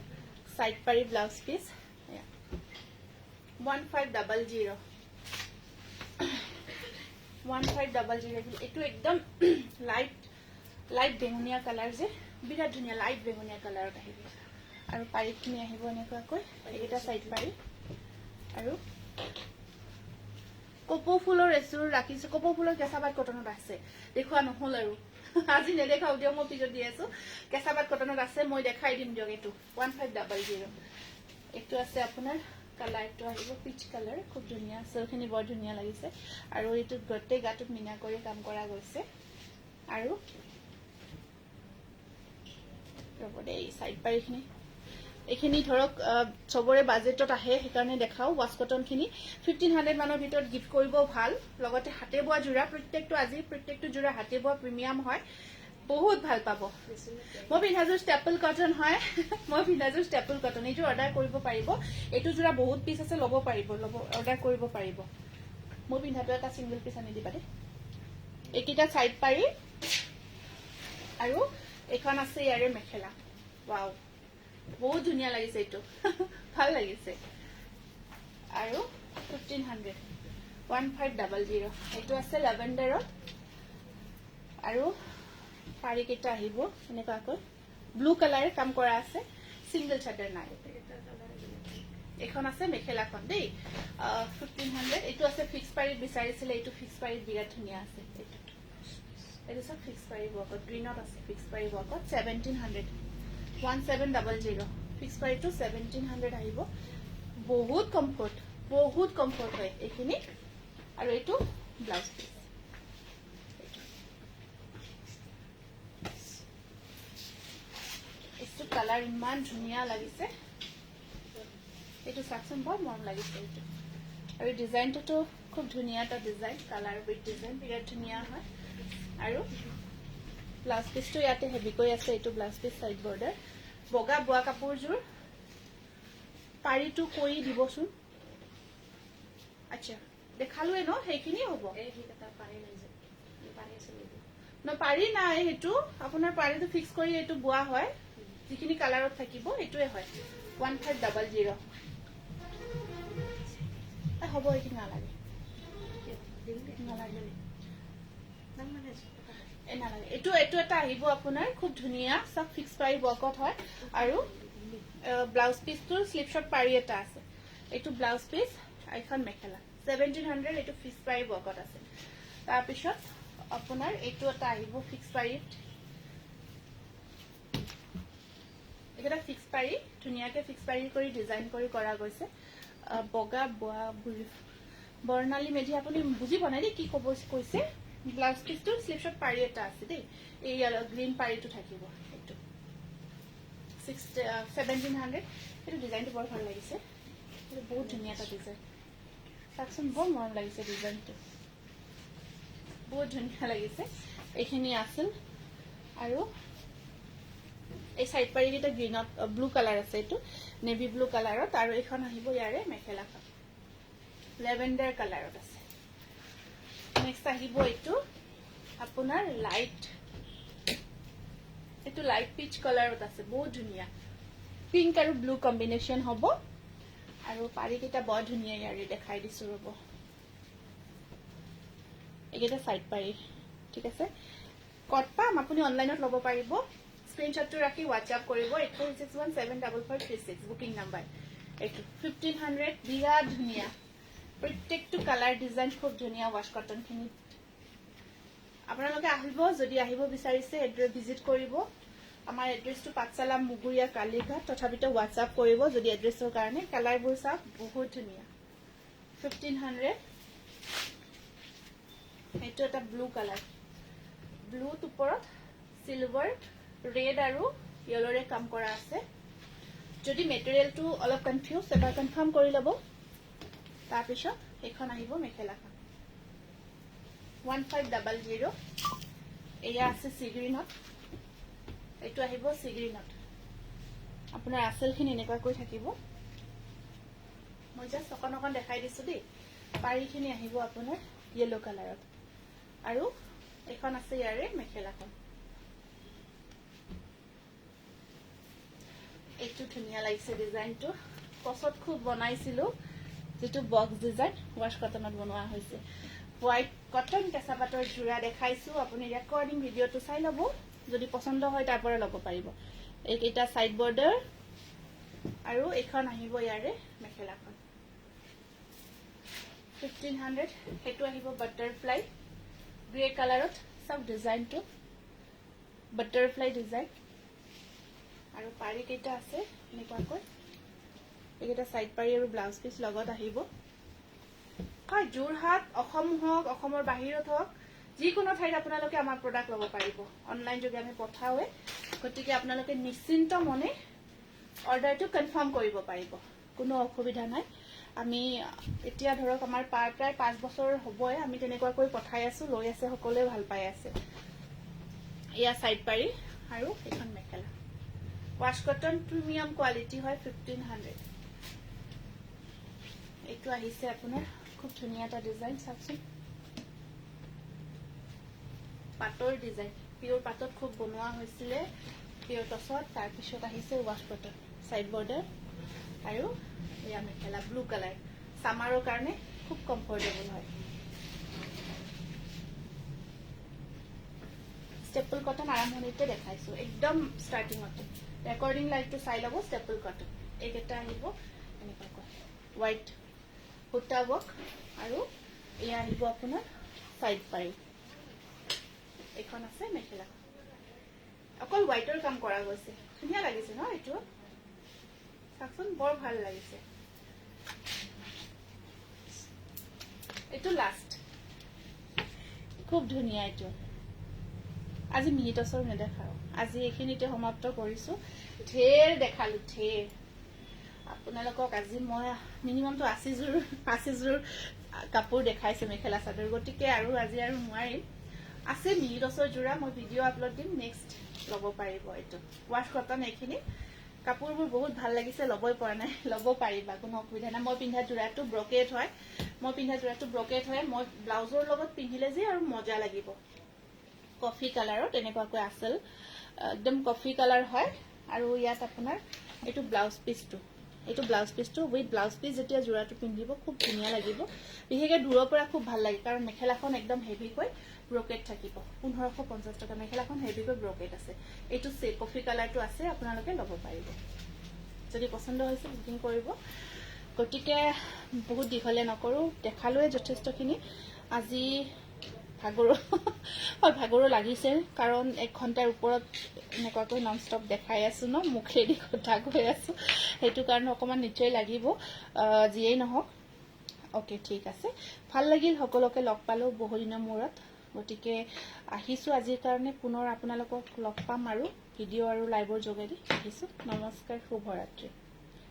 সাইড পাৰি ব্লাউজ পিস 1500 1500 এটো একদম লাইট বেঙুনিয়া কালাৰ যে বিৰাট ধুনিয়া লাইট বেঙুনিয়া কালাৰত আহিব আৰু পাৰিখিনি আহিব এনেকুৱাকৈ এটা সাইড পাৰি আৰু কপৌ ফুলৰ এচুৰ ৰাখিছে কপৌ ফুলৰ কেঁচাবাট কটনত আছে দেখুৱা নহল আৰু আজি নেদেখাও দিও মই পিছত দি আছো কেঁচাবাট কটনত আছে মই দেখাই দিম দিওক এটো 1500 এটো আছে আপোনাৰ কালাৰটো আহিব পিচ কালাৰ খুব ধুনিয়া সৰখিনি বৰ ধুনিয়া লাগিছে আৰু এটো গটে গাটত মিনা কৰি কাম কৰা গৈছে আৰু ৰবদে এই সাইড পাৰিখিনি এখিনি ধৰক সবৰে বাজেটত আহে সেইকাৰণে দেখাও ওয়াশ কটন খিনি 1500 মানৰ ভিতৰত গিফট কৰিব ভাল লগতে হাতে বোৱা জোৰা প্ৰত্যেকটো জোৰা হাতে বোৱা প্ৰিমিয়াম হয় বহুত ভাল পাব মই পিন্ধাজোৰ ষ্টেপল কটন হয় মই পিন্ধাজোৰ ষ্টেপল কটন এইটো অৰ্ডাৰ কৰিব পাৰিব এইটো জোৰা বহুত পিস আছে লব পাৰিব অৰ্ডাৰ কৰিব পাৰিব মই পিন্ধাটো এটা সিঙ্গেল পিস আনি দিবা দে একিটা সাইড পাৰি আৰু এখন আছে ইয়াৰে মেখেলা ওয়াও বহুত ধুনিয়া লাগিছে এটো ভাল লাগিছে আৰু 1500 এটো আছে ল্যাভেণ্ডাৰত আৰু পাৰি কেটা আহিব এনেকুৱাকৈ ব্লু কালাৰ কাম কৰা আছে সিঙ্গেল চাদৰ নাই এখন আছে মেখেলাখন দেই 1500 এটো আছে ফিক্স পাৰিত বিচাৰিছিলে এটো ফিক্স পাৰিত বিৰাট ধুনিয়া আছে এটো সব ফিক্স পাৰি ওয়াকত গ্ৰীনত আছে ফিক্স পাৰি ওয়াকত 1700 1700 ফিক্স পাৰি টু 1700 আহিব বহুত কমফৰ্ট হয় এখিনি আৰু এটো ব্লাউজ পিস এটো কালাৰ ইমান ধুনিয়া লাগিছে এটো সাকসন বৰ মৰম লাগিছে এটো আৰু ডিজাইনটো খুব ধুনিয়া এটা ডিজাইন কালাৰ উইথ ডিজাইন বিৰাট ধুনিয়া হয় আৰু ব্লাউজ পিসটো ইয়াতে হেভি কৈ আছে এটো ব্লাউজ পিস সাইড বৰ্ডাৰ বগা বোৱা কাপোৰজোৰ পাৰিটো কৰি দিবচোন আচ্ছা দেখালোৱে ন সেইখিনি হ'ব এই এটা পাৰি নাই যে পাৰি আছে ন পাৰি নাই হেতু আপোনাৰ পাৰিটো ফিক্স কৰি এটো বোৱা হয় যিখিনি কালাৰত থাকিব এটোৱে হয় 1500 হ'ব এইখিনি নালাগে নালাগে এটো এটা আহিব আপোনাৰ খুব ধুনিয়া সব ফিক্স প্ৰাইস ওয়াকত হয় আৰু ব্লাউজ পিসটোৰ স্লিপ শট পাৰি এটা আছে এটো ব্লাউজ পিস এখন মেখেলা 1700 এটো ফিক্স প্ৰাইস ওয়াকত আছে তাৰ পিছত আপোনাৰ এটো এটা আহিব ফিক্স প্ৰাইস এটা ফিক্স পাৰি ধুনিয়াকে ফিক্স পাৰি কৰি ডিজাইন কৰি কৰা গৈছে বগা বোৱা বৰ্ণালী মেধি আপুনি বুজি বনাই দি কি কব কৈছে ব্লাউজ পিসটো স্লিপ শট পাৰি এটা আছে দেই এই গ্ৰীন পাৰিটো থাকিব এটো 1700 এটো ডিজাইনটো বৰ ভাল লাগিছে এটো বহুত ধুনিয়া এটা ডিজাইন সাকসন বৰ মৰম লাগিছে ডিজাইনটো বহুত ধুনিয়া লাগিছে এখিনি আছিল আৰু এই সাইড পাৰি কিটা গ্ৰীনত ব্লু কালাৰ আছে এটো নেভি ব্লু কালাৰত আৰু এখন আহিব ইয়াৰে মেখেলাখন ল্যাভেণ্ডাৰ কালাৰত আছে নেক্সট আহিব এটো আপোনাৰ লাইট এইটো লাইট পিচ কালাৰত আছে, বহুত ধুনীয়া। পিংক আৰু ব্লু কম্বিনেশ্যন হ'ব। আৰু পাৰীকেইটা বৰ ধুনীয়া, ইয়াৰে দেখাই দিছো ৰ'ব। এইকেইটা চাইড পাৰী, ঠিক আছে। কট পাম, আপুনি অনলাইনত ল'ব পাৰিব। স্ক্ৰীনশ্বটটো ৰাখি হোৱাটছআপ কৰিব 8461745536 বুকিং নাম্বাৰ। এইটো 1500, বিৰাট ধুনীয়া। প্ৰত্যেকটো কালাৰ ডিজাইন খুব ধুনীয়া। ৱাছ কটনখিনিত আপোনালোকে আহিব, যদি আহিব বিচাৰিছে এড্ৰেছ ভিজিট কৰিব। আমাৰ এড্ৰেছটো পাঠশালা মুগুৰীয়া কালীঘাট, তথাপিতো হোৱাটছআপ কৰিব যদি এড্ৰেছৰ কাৰণে। কালাৰবোৰ চাওক, বহুত ধুনীয়া। 1500। এইটো এটা ব্লু কালাৰ, ব্লুত ওপৰত চিলভাৰ, ৰেড আৰু য়েলৰে কাম কৰা আছে। যদি মেটেৰিয়েলটো অলপ কনফিউজ, এবাৰ কনফাৰ্ম কৰি ল'ব। তাৰপিছত এইখন আহিব মেখেলাখন 1500। এয়া আছে চি গ্ৰীণত, এইটো আহিব চি গ্ৰীণত। আপোনাৰ আঁচলখিনি এনেকুৱাকৈ থাকিব। মই জাষ্ট অকণ অকণ দেখাই দিছো দেই। পাৰীখিনি আহিব আপোনাৰ য়েলো কালাৰত। আৰু এইখন আছে ইয়াৰে মেখেলাখন। এইটো ধুনীয়া লাগিছে ডিজাইনটো। কচত খুব বনাইছিলো, যিটো বক্স ডিজাইন ৱাছ কটনত বনোৱা হৈছে। হোৱাইট কটন কেঁচা পাটৰ যোৰা দেখাইছো, আপুনি ৰেকৰ্ডিং ভিডিঅ'টো চাই ল'ব। যদি পচন্দ হয় তাৰ পৰা ল'ব পাৰিব। এইকেইটা সাইড বৰ্ডাৰ আৰু এইখন আহিব ইয়াৰে মেখেলাখন 1500। সেইটো আহিব বাটাৰফ্লাই গ্ৰে কালাৰত। সব ডিজাইনটো বাটাৰফ্লাই ডিজাইন। আৰু পাৰী কেইটা আছে এনেকুৱাকৈ। এইকেইটা সাইড পাৰী আৰু ব্লাউজ পিচ লগত আহিব। হয়, যোৰহাট, অসম হওক, অসমৰ বাহিৰত হওক, যিকোনো ঠাইত আপোনালোকে আমাৰ প্ৰডাক্ট ল'ব পাৰিব। অনলাইন যোগে আমি পঠাওৱে, গতিকে আপোনালোকে নিশ্চিন্ত মনে অৰ্ডাৰটো কনফাৰ্ম কৰিব পাৰিব, কোনো অসুবিধা নাই। আমি এতিয়া ধৰক আমাৰ প্ৰায় 5 বছৰ হ'বই আমি তেনেকুৱাকৈ পঠাই আছো, লৈ আছে, সকলোৱে ভাল পাই আছে। এয়া সাইড পাৰী আৰু এখন মেখেলা। ৱাছ কটন প্ৰিমিয়াম কোৱালিটি হয়, 1500। এইটো আহিছে আপোনাৰ খুব ধুনীয়া এটা ডিজাইন, চাওকচোন। পাটৰ ডিজাইন, পিয়ৰ পাটত খুব বনোৱা হৈছিলে, পিয়ৰ টচত। তাৰপিছত আহিছে ৱাছ কটন সাইড বৰ্ডাৰ আৰু এয়া মেখেলা ব্লু কালাৰ। সামাৰৰ কাৰণে খুব কমফৰ্টেবল হয়। ষ্টেপল কটন আৰম্ভণিতে দেখাইছো, একদম ষ্টাৰ্টিঙতে। ৰেকৰ্ডিং লাইভটো চাই ল'ব। ষ্টেপল কটন এইকেইটা আহিব এনেকুৱাকৈ হোৱাইট সূতা ৱৰ্ক। আৰু এয়া আহিব আপোনাৰ সাইড পাৰী। এইখন আছে মেখেলা, অকল হোৱাইটৰ কাম কৰা গৈছে। ধুনীয়া লাগিছে ন? এইটো চাওকচোন, বৰ ভাল লাগিছে। এইটো লাষ্ট, খুব ধুনীয়া। এইটো আজি মিনিটছৰ নেদেখাও, আজি এইখিনিতে সমাপ্ত কৰিছো। ঢেৰ দেখালো, ঢেৰ। আপোনালোকক আজি মই মিনিমামটো 80যোৰ কাপোৰ দেখাইছো, মেখেলা চাদৰ। গতিকে আজি আৰু নোৱাৰিম। আছে মিনিটছৰ যোৰা, মই ভিডিঅ' আপলোড দিম, নেক্সট ল'ব পাৰিব। এইটো ৱাছ কটন। এইখিনি কাপোৰবোৰ বহুত ভাল লাগিছে, ল'বই পৰা নাই, ল'ব পাৰিবা, কোনো অসুবিধা নাই। মই পিন্ধা যোৰাটো ব্ৰকেট হয়, মই ব্লাউজৰ লগত পিন্ধিলে যে আৰু মজা লাগিব। কফি কালাৰত এনেকুৱাকৈ আছিল, একদম কফি কালাৰ হয়। আৰু ইয়াত আপোনাৰ এইটো ব্লাউজ পিচটো, উইথ ব্লাউজ পিচ যেতিয়া যোৰাটো পিন্ধিব খুব ধুনীয়া লাগিব। বিশেষকৈ দূৰৰ পৰা খুব ভাল লাগে, কাৰণ মেখেলাখন একদম হেভিকৈ ব্ৰকেট থাকিব। 1550 টকা মেখেলাখন হেভিকৈ ব্ৰকেট আছে। এইটো কফি কালাৰটো আছে, আপোনালোকে ল'ব পাৰিব। যদি পচন্দ হৈছে বুকিং কৰিব। গতিকে বহুত দীঘলে নকৰো, দেখালোৱে যথেষ্টখিনি। আজি ভাগৰো লাগিছে, কাৰণ 1 ঘণ্টাৰ ওপৰত এনেকুৱাকৈ নন ষ্টপ দেখাই আছো ন, মুখেদি কথা কৈ আছো, সেইটো কাৰণে অকণমান নিশ্চয় লাগিব। যিয়েই নহওক, অ'কে, ঠিক আছে। ভাল লাগিল, সকলোকে লগ পালো বহু দিনৰ মূৰত। গতিকে আহিছো আজিৰ কাৰণে, পুনৰ আপোনালোকক লগ পাম আৰু ভিডিঅ' আৰু লাইভৰ যোগেদি আহিছো। নমস্কাৰ, শুভৰাত্ৰি।